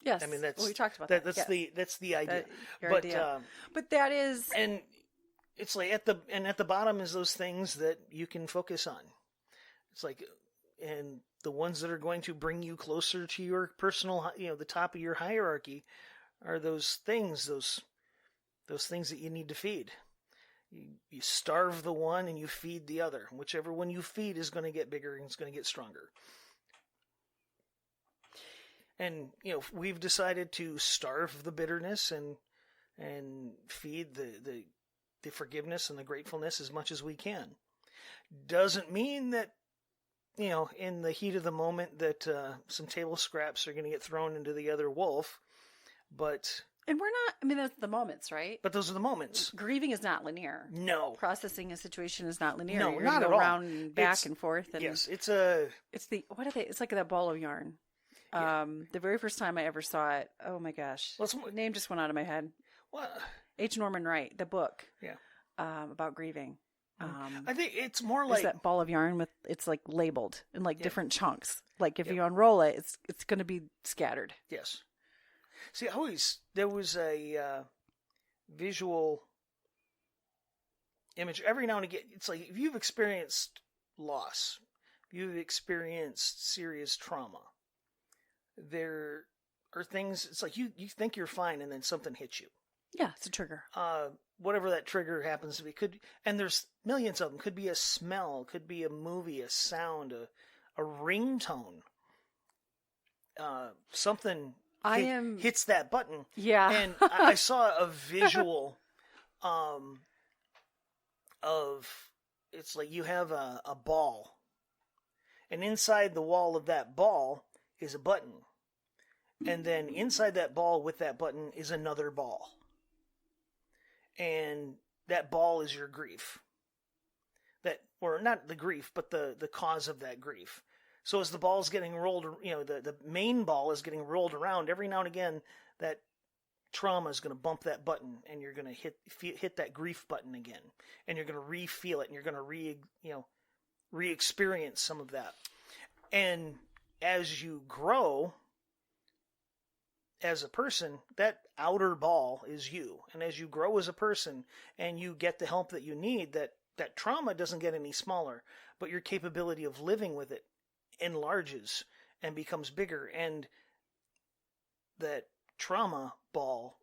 Yes, I mean we talked about that. That's the idea. Idea. But that is, and it's like at the bottom is those things that you can focus on. It's like, and the ones that are going to bring you closer to your personal, the top of your hierarchy are those things that you need to feed. You starve the one and you feed the other. Whichever one you feed is going to get bigger and it's going to get stronger. And, we've decided to starve the bitterness and feed the forgiveness and the gratefulness as much as we can. Doesn't mean that, in the heat of the moment that some table scraps are going to get thrown into the other wolf, but... And we're not, I mean, that's the moments, right? But those are the moments. Grieving is not linear. No. Processing a situation is not linear. No, You're not go at all. around and back and forth. And yes, it's what are they? It's like that ball of yarn. Yeah. The very first time I ever saw it, oh my gosh. The name just went out of my head. What? H. Norman Wright, the book. Yeah. About grieving. I think it's more like that ball of yarn with, it's like labeled in like different chunks. Like if Yep. you unroll it, it's going to be scattered. Yes. See, there was a visual image every now and again. It's like if you've experienced loss, if you've experienced serious trauma, there are things, it's like you think you're fine and then something hits you. Yeah, it's a trigger. Whatever that trigger happens to be. And there's millions of them. Could be a smell, could be a movie, a sound, a ringtone. Something hits that button. Yeah. And I saw a visual of, it's like you have a ball. And inside the wall of that ball is a button. And then inside that ball with that button is another ball. And that ball is your grief. Or not the grief, but the cause of that grief. So as the ball's getting rolled, the main ball is getting rolled around, every now and again, that trauma is going to bump that button, and you're going to hit that grief button again, and you're going to re-feel it, and you're going to re-experience some of that. And as you grow as a person, that outer ball is you. And as you grow as a person and you get the help that you need, that trauma doesn't get any smaller, but your capability of living with it enlarges and becomes bigger. And that trauma ball,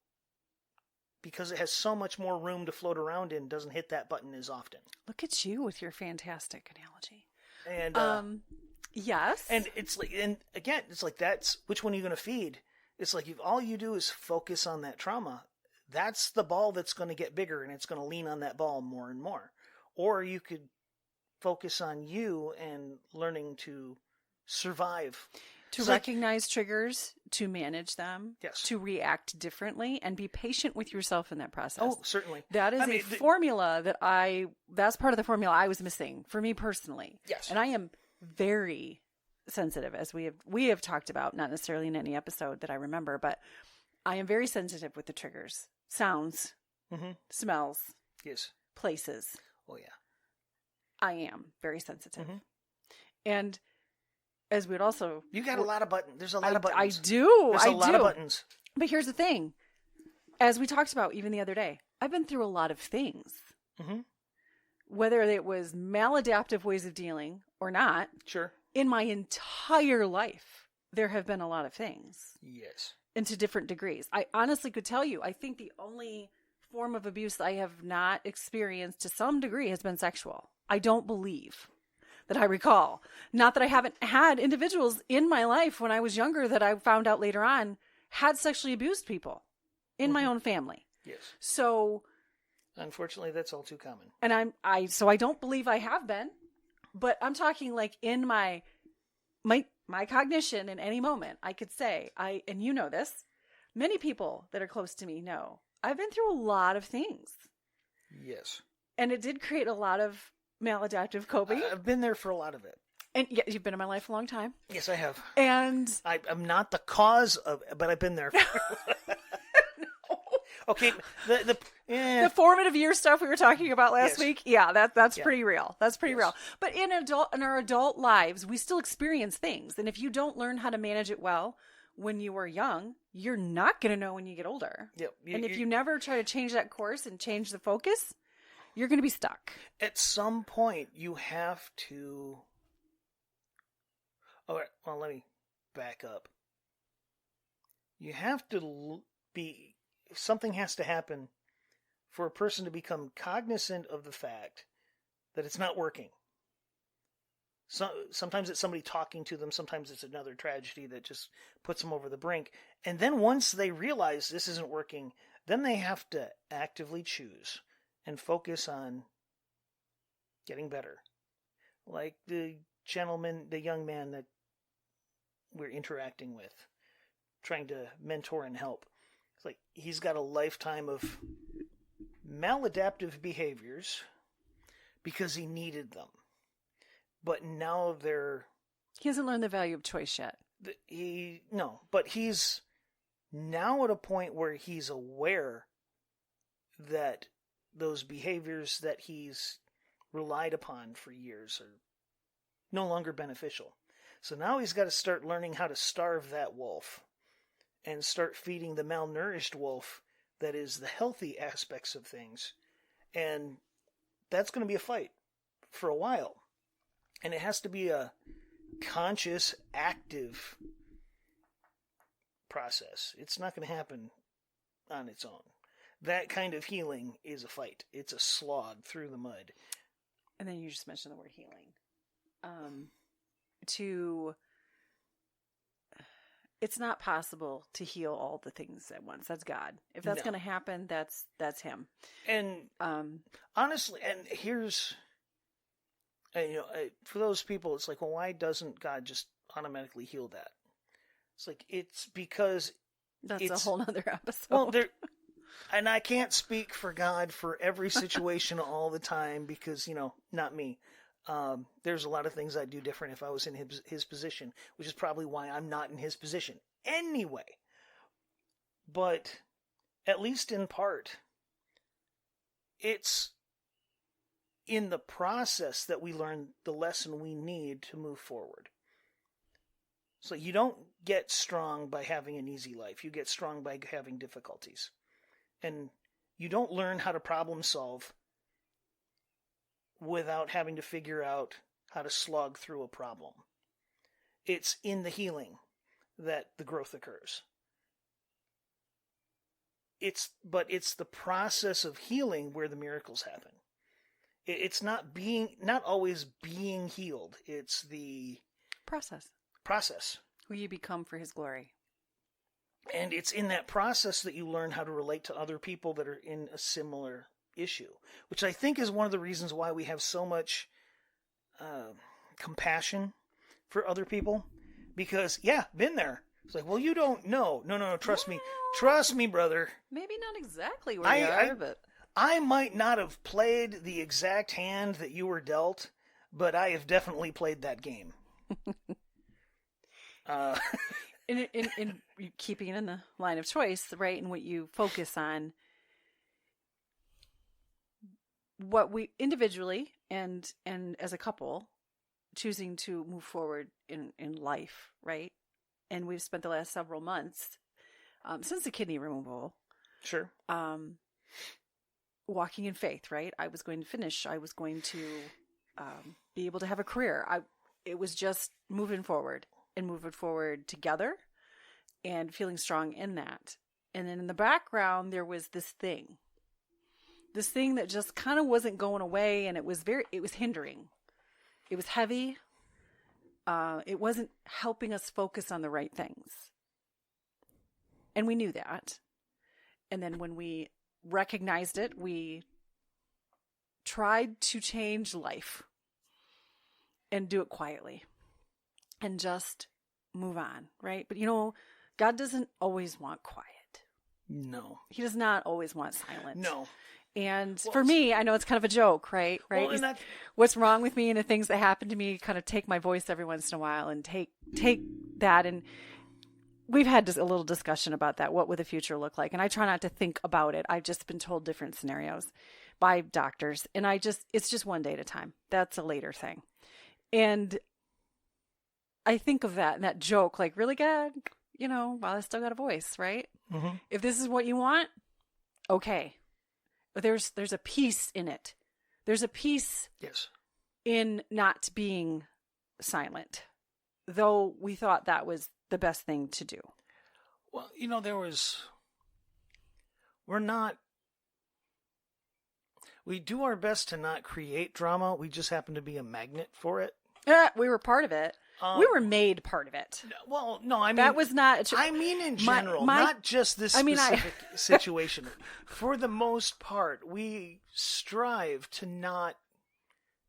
because it has so much more room to float around in, doesn't hit that button as often. Look at you with your fantastic analogy. And yes. And it's like, and again, it's like, that's which one are you going to feed? It's like if all you do is focus on that trauma, that's the ball that's going to get bigger, and it's going to lean on that ball more and more. Or you could focus on you and learning to survive. To recognize triggers, to manage them, yes, to react differently, and be patient with yourself in that process. Oh, certainly. That is formula that's part of the formula I was missing for me personally. Yes. And I am very sensitive, as we have talked about, not necessarily in any episode that I remember, but I am very sensitive with the triggers, sounds, smells, yes, places. Oh yeah, I am very sensitive, and as we'd also, you got a lot of buttons. There's a lot of buttons. I do. There's a lot of buttons. But here's the thing, as we talked about even the other day, I've been through a lot of things. Whether it was maladaptive ways of dealing or not. Sure. In my entire life, there have been a lot of things. Yes. And to different degrees. I honestly could tell you, I think the only form of abuse I have not experienced to some degree has been sexual. I don't believe that I recall. Not that I haven't had individuals in my life when I was younger that I found out later on had sexually abused people in my own family. Yes. So, unfortunately, that's all too common. And so I don't believe I have been. But I'm talking like in my cognition in any moment, I could say, and you know this, many people that are close to me know, I've been through a lot of things. Yes. And it did create a lot of maladaptive coping. I've been there for a lot of it. And yeah, you've been in my life a long time. Yes, I have. And I'm not the cause of it, but I've been there. Okay, the formative year stuff we were talking about last week, that's pretty real. That's pretty real. But in our adult lives, we still experience things, and if you don't learn how to manage it well when you are young, you're not going to know when you get older. Yep. And if you never try to change that course and change the focus, you're going to be stuck. At some point, you have to All right, well, let me back up. You have to something has to happen for a person to become cognizant of the fact that it's not working. Sometimes it's somebody talking to them. Sometimes it's another tragedy that just puts them over the brink. And then once they realize this isn't working, then they have to actively choose and focus on getting better. Like the young man that we're interacting with, trying to mentor and help. It's like he's got a lifetime of maladaptive behaviors because he needed them. But now he hasn't learned the value of choice yet. But he's now at a point where he's aware that those behaviors that he's relied upon for years are no longer beneficial. So now he's got to start learning how to starve that wolf and start feeding the malnourished wolf that is the healthy aspects of things. And that's going to be a fight for a while. And it has to be a conscious, active process. It's not going to happen on its own. That kind of healing is a fight. It's a slog through the mud. And then you just mentioned the word healing. It's not possible to heal all the things at once. That's God. If that's going to happen, that's Him. And honestly, and here's... for those people, it's like, well, why doesn't God just automatically heal that? It's like, it's because that's a whole nother episode. Well, and I can't speak for God for every situation all the time because, not me. There's a lot of things I'd do different if I was in his position, which is probably why I'm not in his position anyway. But at least in part, it's in the process that we learn the lesson we need to move forward. So you don't get strong by having an easy life. You get strong by having difficulties. And you don't learn how to problem solve without having to figure out how to slog through a problem. It's in the healing that the growth occurs. It's the process of healing where the miracles happen. It's not always being healed. It's the process. Who you become for His glory. And it's in that process that you learn how to relate to other people that are in a similar issue, which I think is one of the reasons why we have so much compassion for other people. Because, been there. It's like, well, you don't know. No, trust me. Trust me, brother. Maybe not exactly where you are, but... I might not have played the exact hand that you were dealt, but I have definitely played that game. In keeping in the line of choice, right, and what you focus on, what we individually and as a couple choosing to move forward in life, right? And we've spent the last several months since the kidney removal. Sure. Walking in faith, right? I was going to finish. I was going to be able to have a career. It was just moving forward together and feeling strong in that. And then in the background, there was this thing that just kind of wasn't going away. And it was hindering. It was heavy. It wasn't helping us focus on the right things. And we knew that. And then when we recognized it, we tried to change life and do it quietly and just move on, right? But God doesn't always want quiet. No. He does not always want silence. No. And for me, I know it's kind of a joke, right? Well, what's wrong with me and the things that happen to me, kind of take my voice every once in a while and take that. And we've had a little discussion about that. What would the future look like? And I try not to think about it. I've just been told different scenarios by doctors. And it's just one day at a time. That's a later thing. And I think of that and that joke, like, really, God, well, I still got a voice, right? Mm-hmm. If this is what you want, okay. But there's a peace in it. There's a peace yes. in not being silent. though we thought that was the best thing to do. Well, we do our best to not create drama. We just happen to be a magnet for it. We were part of it. We were made part of it. Well, no, I mean... That was not... I mean in general, not just this specific situation. For the most part, we strive to not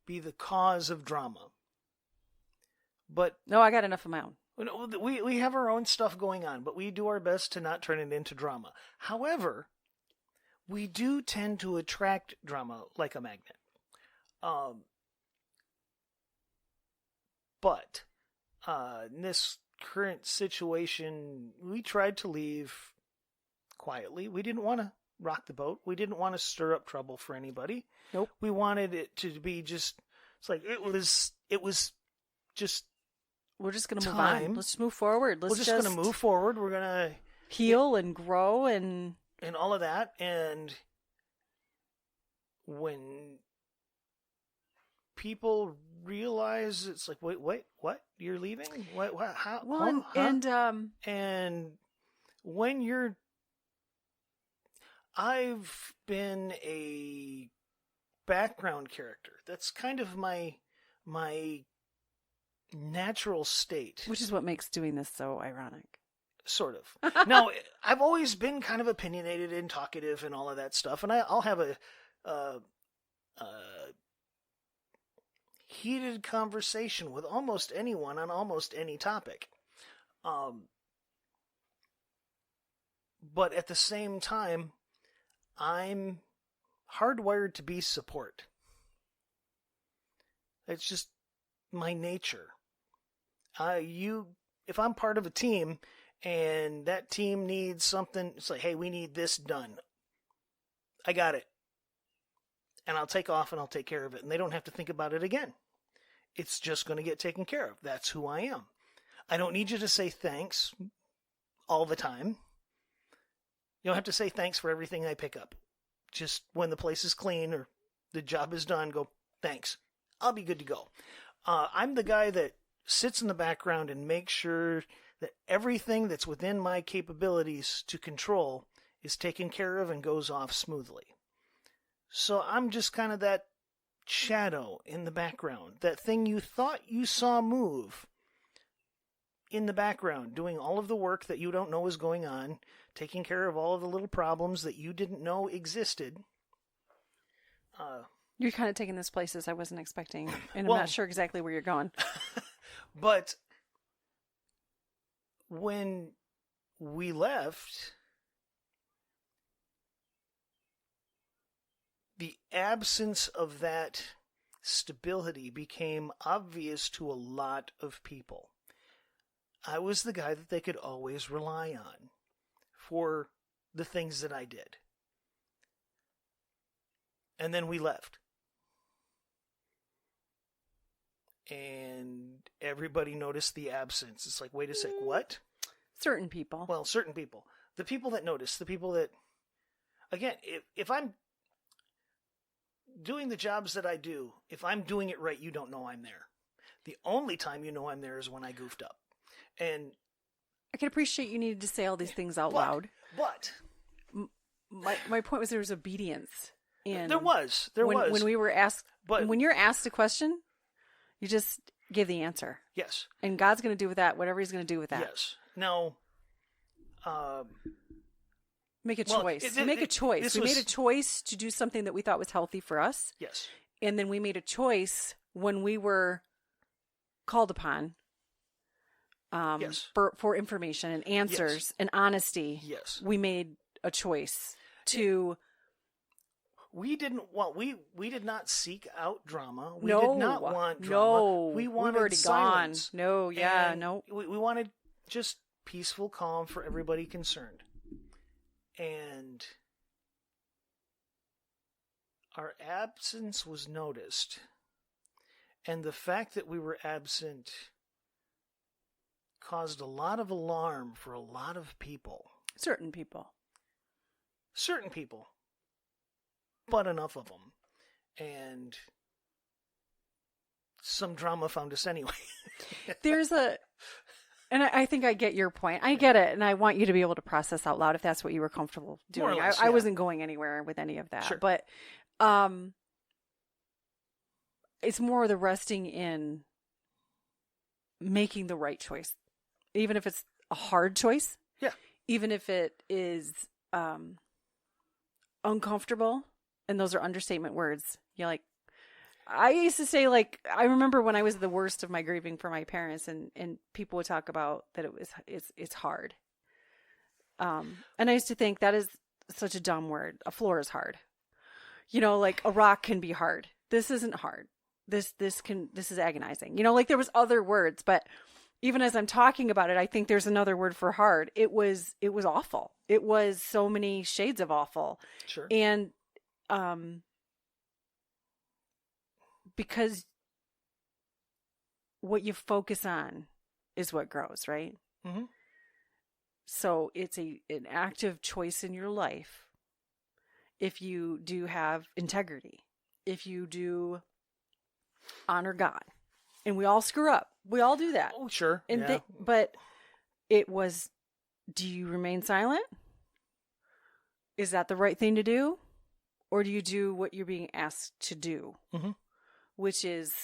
be the cause of drama. But... No, I got enough of my own. We have our own stuff going on, but we do our best to not turn it into drama. However, we do tend to attract drama like a magnet. But in this current situation, we tried to leave quietly. We didn't want to rock the boat. We didn't want to stir up trouble for anybody. Nope. We wanted it to be just, it's like, it was just... We're just going to move on. Let's move forward. We're just going to move forward. We're going to... heal and grow and all of that. And when people realize, it's like, wait, what? You're leaving? What? How? Well, and when you're... I've been a background character. That's kind of my natural state. Which is what makes doing this so ironic. Sort of. Now, I've always been kind of opinionated and talkative and all of that stuff, and I'll have a heated conversation with almost anyone on almost any topic. But at the same time, I'm hardwired to be support. It's just my nature. If I'm part of a team and that team needs something, it's like, hey, we need this done. I got it. And I'll take off and I'll take care of it. And they don't have to think about it again. It's just going to get taken care of. That's who I am. I don't need you to say thanks all the time. You don't have to say thanks for everything I pick up. Just when the place is clean or the job is done, go, thanks. I'll be good to go. I'm the guy that sits in the background and makes sure that everything that's within my capabilities to control is taken care of and goes off smoothly. So I'm just kind of that shadow in the background, that thing you thought you saw move in the background, doing all of the work that you don't know is going on, taking care of all of the little problems that you didn't know existed. You're kind of taking this places I wasn't expecting, and I'm not sure exactly where you're going. But when we left, the absence of that stability became obvious to a lot of people. I was the guy that they could always rely on for the things that I did. And then we left. And everybody noticed the absence. It's like, wait a sec, what? Certain people. Well, certain people. The people that notice, the people that... Again, if I'm doing the jobs that I do, if I'm doing it right, you don't know I'm there. The only time you know I'm there is when I goofed up. And I can appreciate you needed to say all these things out loud. But my point was there was obedience. And there was. When we were asked, but when you're asked a question, you just give the answer. Yes. And God's going to do with that whatever He's going to do with that. Yes. Now, make a choice. We made a choice to do something that we thought was healthy for us. Yes. And then we made a choice when we were called upon. Yes. For information and answers and honesty. Yes. We made a choice to... We did not seek out drama. We did not want drama. No. We wanted already silence. Gone. No, yeah, and no. We wanted just peaceful calm for everybody concerned. And our absence was noticed. And the fact that we were absent caused a lot of alarm for a lot of people. Certain people. But enough of them. And some drama found us anyway. There's a And I think I get your point. I get it. And I want you to be able to process out loud if that's what you were comfortable More or doing. less, I yeah. wasn't going anywhere with any of that. Sure. But it's more the resting in making the right choice. Even if it's a hard choice. Yeah. Even if it is uncomfortable. And those are understatement words. You're like, I used to say, like, I remember when I was the worst of my grieving for my parents, and people would talk about that it's hard. And I used to think that is such a dumb word. A floor is hard. Like a rock can be hard. This isn't hard. This is agonizing. Like there was other words, but even as I'm talking about it, I think there's another word for hard. It was awful. It was so many shades of awful. Sure. And because what you focus on is what grows, right? Mm-hmm. So it's an active choice in your life. If you do have integrity, if you do honor God, and we all screw up, we all do that. Oh, sure. And yeah. but it was, do you remain silent? Is that the right thing to do? Or do you do what you're being asked to do? Mm-hmm. Which is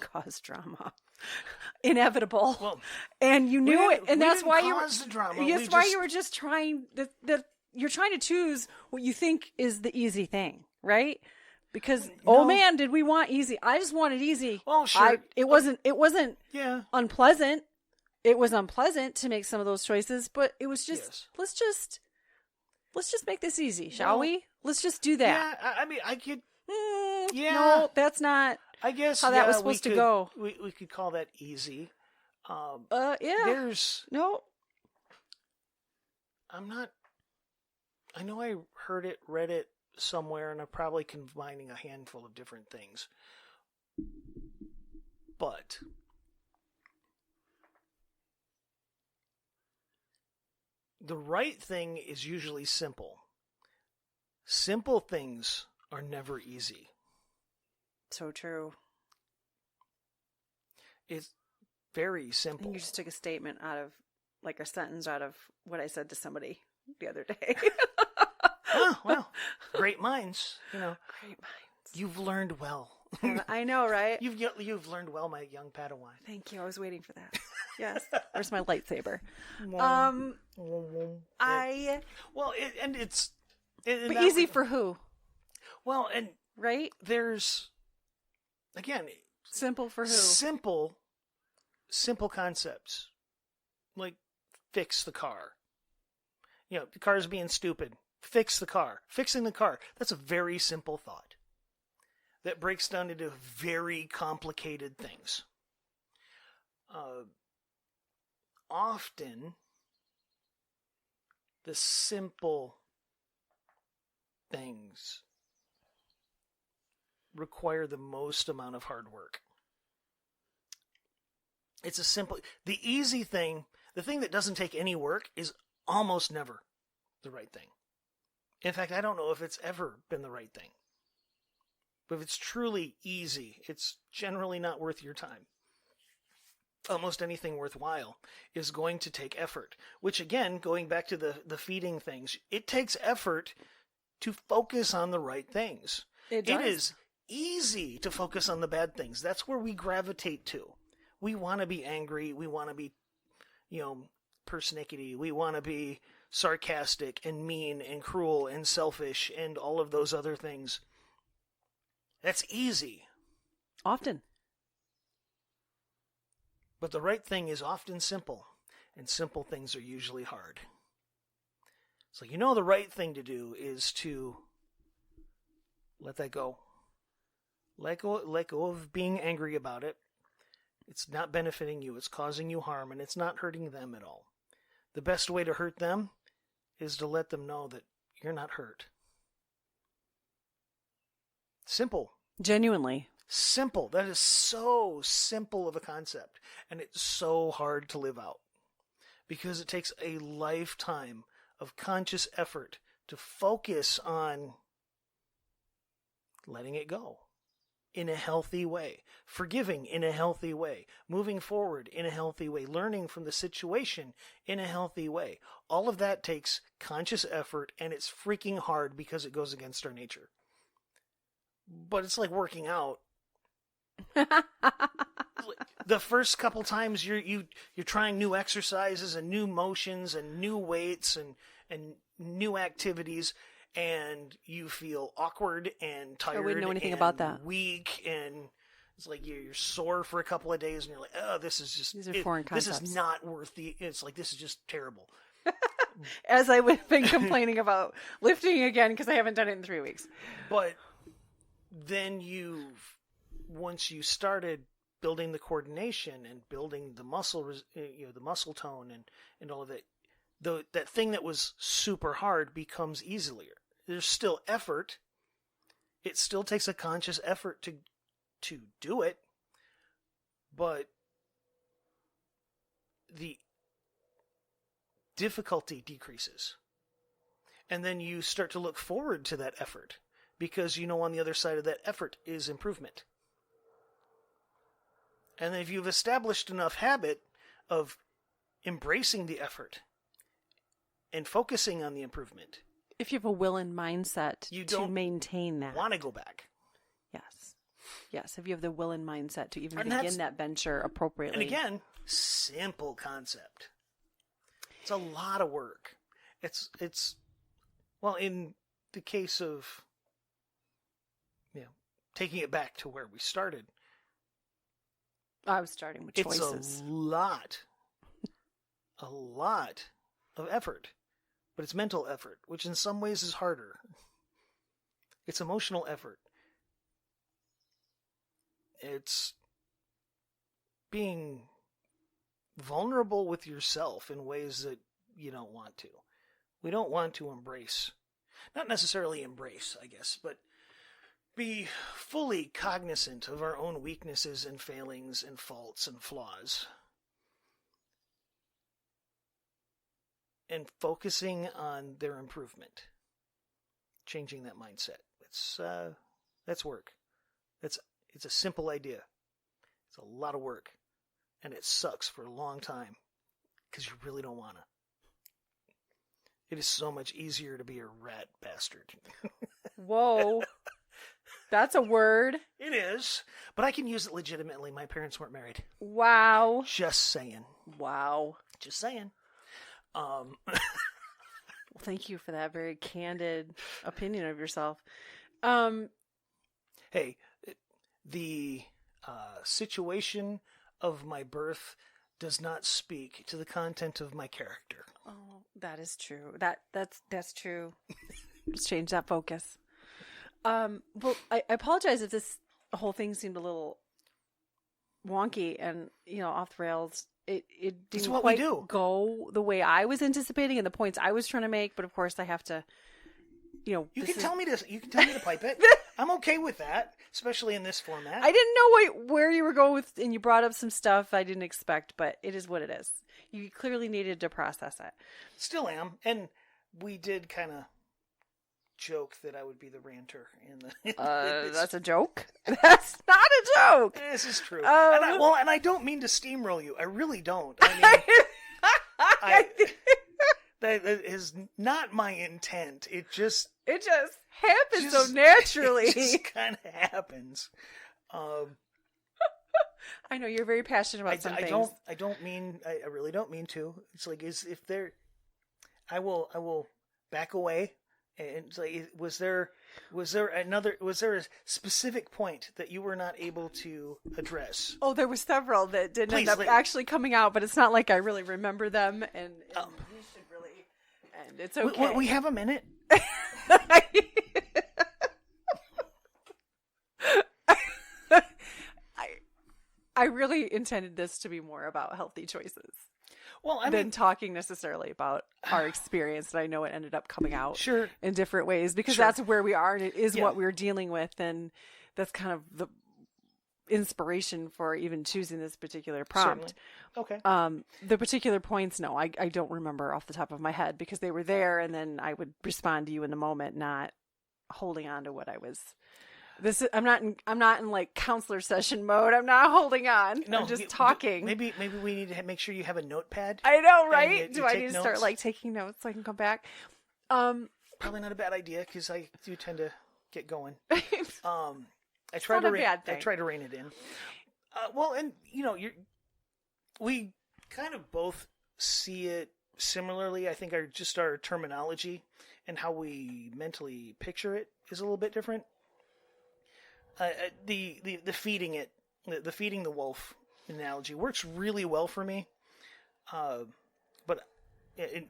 cause drama. Inevitable. Well, and you knew it. And that's why you were just trying you're trying to choose what you think is the easy thing, right? Because man, did we want easy. I just wanted easy. Oh, sure. It wasn't yeah. unpleasant. It was unpleasant to make some of those choices, but it was just let's just make this easy, shall we? Let's just do that. Yeah, I mean, I could. Yeah. No, that's not. I guess how that was supposed to go. We could call that easy. Yeah. There's no. I'm not. I know I heard it, read it somewhere, and I'm probably combining a handful of different things. But the right thing is usually simple. Simple things are never easy. So true. It's very I simple. think you just took a statement out of, like a sentence out of what I said to somebody the other day. Oh, well, great minds, Great minds. You've learned well. I know, right? You've learned well, my young Padawan. Thank you. I was waiting for that. Yes. Where's my lightsaber? But easy for who? Well, and right? There's again simple for who? Simple concepts like fix the car. The car's being stupid. Fix the car. Fixing the car. That's a very simple thought that breaks down into very complicated things. Often, the simple things require the most amount of hard work. The easy thing, the thing that doesn't take any work is almost never the right thing. In fact, I don't know if it's ever been the right thing. But if it's truly easy, it's generally not worth your time. Almost anything worthwhile is going to take effort. Which again, going back to the feeding things, it takes effort to focus on the right things. It is easy to focus on the bad things. That's where we gravitate to. We want to be angry. We want to be, persnickety. We want to be sarcastic and mean and cruel and selfish and all of those other things. That's easy. Often. But the right thing is often simple, and simple things are usually hard. So the right thing to do is to let that go. Let go of being angry about it. It's not benefiting you. It's causing you harm, and it's not hurting them at all. The best way to hurt them is to let them know that you're not hurt. Simple. Genuinely. Simple. That is so simple of a concept, and it's so hard to live out because it takes a lifetime of conscious effort to focus on letting it go. in a healthy way, forgiving in a healthy way, moving forward in a healthy way, learning from the situation in a healthy way. All of that takes conscious effort, and it's freaking hard because it goes against our nature. But it's like working out. The first couple times you're trying new exercises and new motions and new weights and new activities, and you feel awkward and tired. I wouldn't know anything and about that. Weak, and it's like you're sore for a couple of days, and you're like, oh, this is just These are foreign this concepts. is not worth the. It's like this is just terrible. As I would have been complaining about lifting again because I haven't done it in 3 weeks. But then once you started building the coordination and building the muscle, the muscle tone and all of that, that thing that was super hard becomes easier. There's still effort. It still takes a conscious effort to do it, but the difficulty decreases. And then you start to look forward to that effort because on the other side of that effort is improvement. And if you've established enough habit of embracing the effort and focusing on the improvement, if you have a will and mindset you to don't maintain that. want to go back. Yes. If you have the will and mindset to even And begin that venture appropriately. And again, simple concept. It's a lot of work. It's well, in the case of taking it back to where we started, I was starting with choices. It's a lot of effort, but it's mental effort, which in some ways is harder. It's emotional effort. It's being vulnerable with yourself in ways that you don't want to. We don't want to embrace, not necessarily embrace, I guess, but be fully cognizant of our own weaknesses and failings and faults and flaws. And focusing on their improvement. Changing that mindset. That's work. It's a simple idea. It's a lot of work. And it sucks for a long time. Because you really don't want to. It is so much easier to be a rat bastard. Whoa. That's a word. It is. But I can use it legitimately. My parents weren't married. Wow. Just saying. Wow. Just saying. Well, thank you for that very candid opinion of yourself. Hey, the situation of my birth does not speak to the content of my character. Oh, that is true. That's true. Let's change that focus. Well, I apologize if this whole thing seemed a little wonky and off the rails. It didn't quite go the way I was anticipating and the points I was trying to make. But of course, I have to. You can tell me to pipe it. I'm okay with that, especially in this format. I didn't know where you were going with, and you brought up some stuff I didn't expect, but it is what it is. You clearly needed to process it. Still am, and we did kind of joke that I would be the ranter in the. That's a joke. That's not a joke. This is true, and I don't mean to steamroll you. I really don't. I mean, that is not my intent. It just happens so naturally. It just kind of happens. I know you're very passionate about some things. I really don't mean to. It's like if there, I will back away. And it's like, was there a specific point that you were not able to address? Oh, there were several that didn't end up actually coming out, but it's not like I really remember them, and you should really, and it's okay. We have a minute. I really intended this to be more about healthy choices. Well, than talking necessarily about our experience. And I know it ended up coming out in different ways because that's where we are and it is what we're dealing with. And that's kind of the inspiration for even choosing this particular prompt. Certainly. Okay. The particular points, no, I don't remember off the top of my head because they were there and then I would respond to you in the moment, not holding on to what I was I'm not in like counselor session mode. I'm not holding on. No, I'm just talking. Maybe we need to make sure you have a notepad. I know, right? You Do I take need to notes? start like taking notes so I can come back? Probably not a bad idea because I do tend to get going. I try not to a bad thing. I try to rein it in. Well, and we kind of both see it similarly. I think our terminology and how we mentally picture it is a little bit different. The feeding it, the feeding the wolf analogy works really well for me. But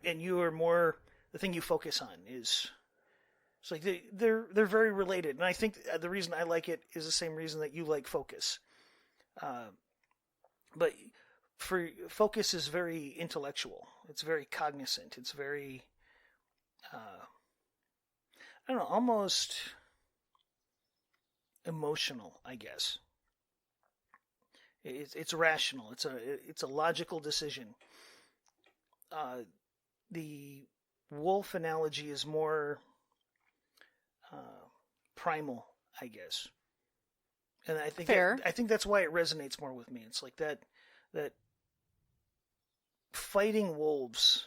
you are more, the thing you focus on is, it's like they're very related, and I think the reason I like it is the same reason that you like focus. But for focus is very intellectual. It's very cognizant. It's very, I don't know, almost emotional, I guess. It's rational. It's a logical decision. The wolf analogy is more primal, I guess, and I think Fair. I think that's why it resonates more with me. It's like that fighting wolves,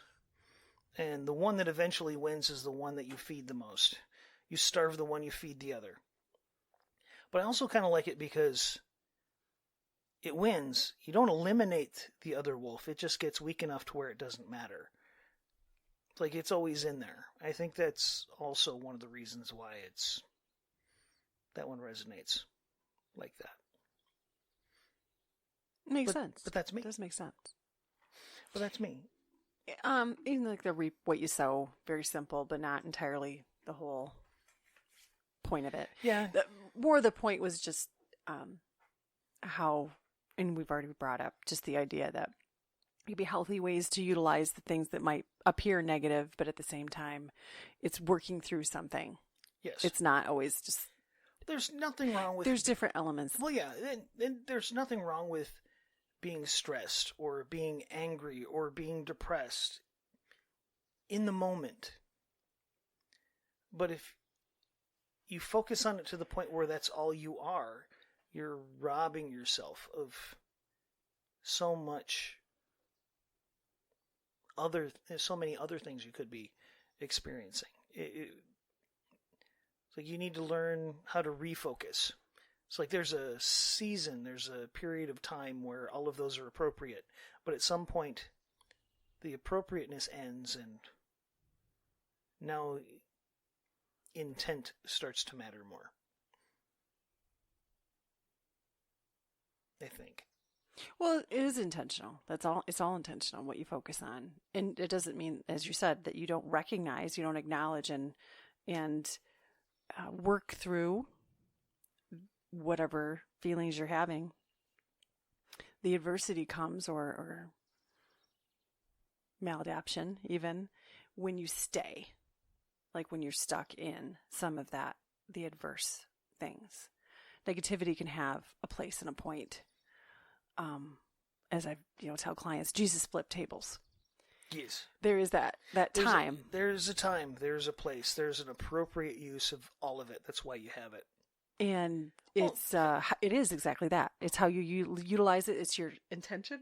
and the one that eventually wins is the one that you feed the most. You starve the one, you feed the other. But I also kind of like it because it wins. You don't eliminate the other wolf. It just gets weak enough to where it doesn't matter. It's like it's always in there. I think that's also one of the reasons why that one resonates like that. Makes sense. But that's me. It does make sense. But that's me. Even like the reap what you sow, very simple, but not entirely the whole point of it. Yeah. More the point was just how, and we've already brought up just the idea that there'd be healthy ways to utilize the things that might appear negative, but at the same time, it's working through something. Yes. It's not always just. There's nothing wrong with. There's different elements. Well, yeah, and there's nothing wrong with being stressed or being angry or being depressed in the moment. But if you focus on it to the point where that's all you are, you're robbing yourself of so many other things you could be experiencing. It's like you need to learn how to refocus. It's like there's a season, there's a period of time where all of those are appropriate, but at some point the appropriateness ends and now intent starts to matter more. I think. Well, it is intentional. That's all. It's all intentional what you focus on, and it doesn't mean, as you said, that you don't recognize, you don't acknowledge, and work through whatever feelings you're having. The adversity comes, or maladaption, even when you stay, like when you're stuck in some of that, the adverse things. Negativity can have a place and a point. As I tell clients, Jesus flipped tables. Yes. There is that time. There's a time, there's a place, there's an appropriate use of all of it. That's why you have it. And it is exactly that. It's how you utilize it. It's your intention.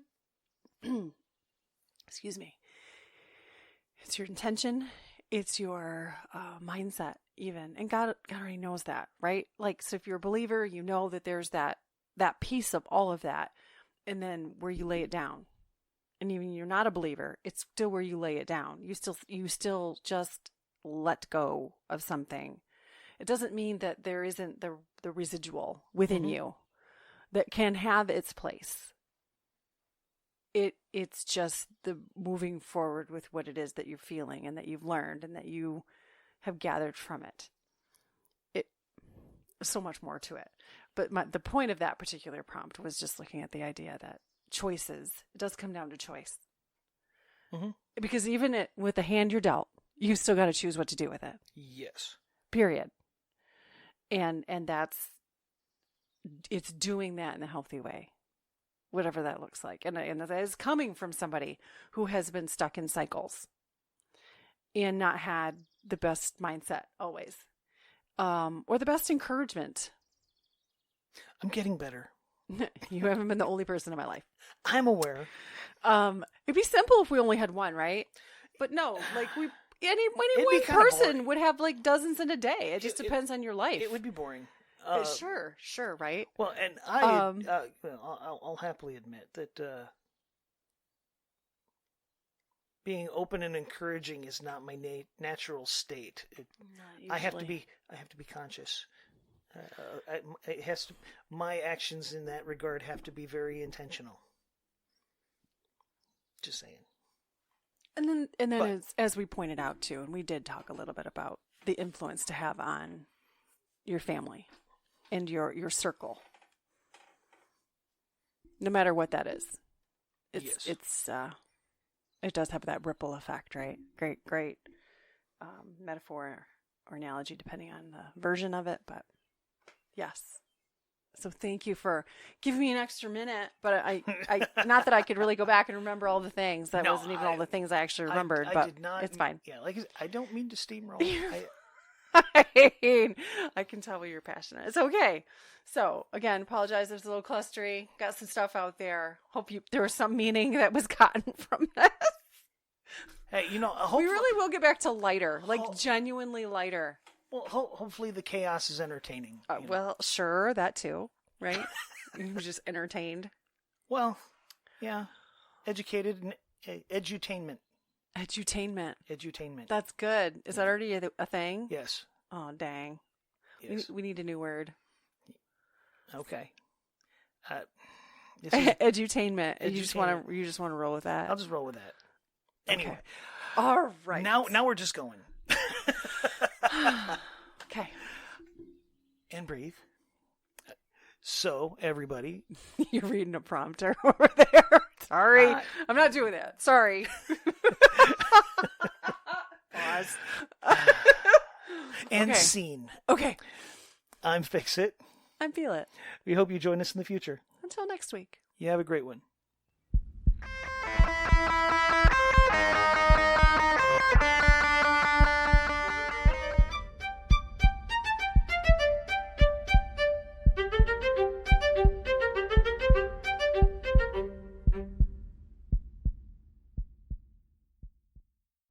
Excuse me. It's your intention. It's your mindset even. And God already knows that, right? Like, so if you're a believer, you know that there's that piece of all of that. And then where you lay it down. And even you're not a believer, it's still where you lay it down. You still just let go of something. It doesn't mean that there isn't the residual within you that can have its place. It's just the moving forward with what it is that you're feeling and that you've learned and that you have gathered from it. So much more to it. But the point of that particular prompt was just looking at the idea that choices, it does come down to choice. Mm-hmm. Because even with the hand you're dealt, you still got to choose what to do with it. Yes. Period. And it's doing that in a healthy way, whatever that looks like. And that is coming from somebody who has been stuck in cycles and not had the best mindset always, or the best encouragement I'm getting better. You haven't been the only person in my life. I'm aware. It'd be simple if we only had one, right? But no, like any one person would have like dozens in a day. It just depends on your life. It would be boring. Sure, right? Well, and I'll happily admit that being open and encouraging is not my natural state. I have to be conscious. My actions in that regard have to be very intentional. Just saying. And then as we pointed out too, and we did talk a little bit about the influence to have on your family and your circle, no matter what that is. It does have that ripple effect, right? Great metaphor or analogy, depending on the version of it. But yes. So thank you for giving me an extra minute. But I not that I could really go back and remember all the things. That wasn't even all the things I actually remembered. I but did not, it's fine. Yeah, like I don't mean to steamroll. I can tell you're passionate. It's okay. So again, apologize. There's a little clustery. Got some stuff out there. Hope there was some meaning that was gotten from this. Hey, we really will get back to lighter, like genuinely lighter. Well, hopefully the chaos is entertaining. Well, sure, that too, right? You're just entertained. Well, yeah, educated and edutainment. Edutainment. That's good. Is that already a thing? Yes. Oh, dang. Yes. We need a new word. Okay. Edutainment. You just want to roll with that. I'll just roll with that. Anyway. Okay. All right. Now we're just going. Okay. And breathe. So, everybody. You're reading a prompter over there. Sorry. I'm not doing that. Sorry. Pause. And scene. Okay. I'm Fix It. I'm Feel It. We hope you join us in the future. Until next week. You have a great one.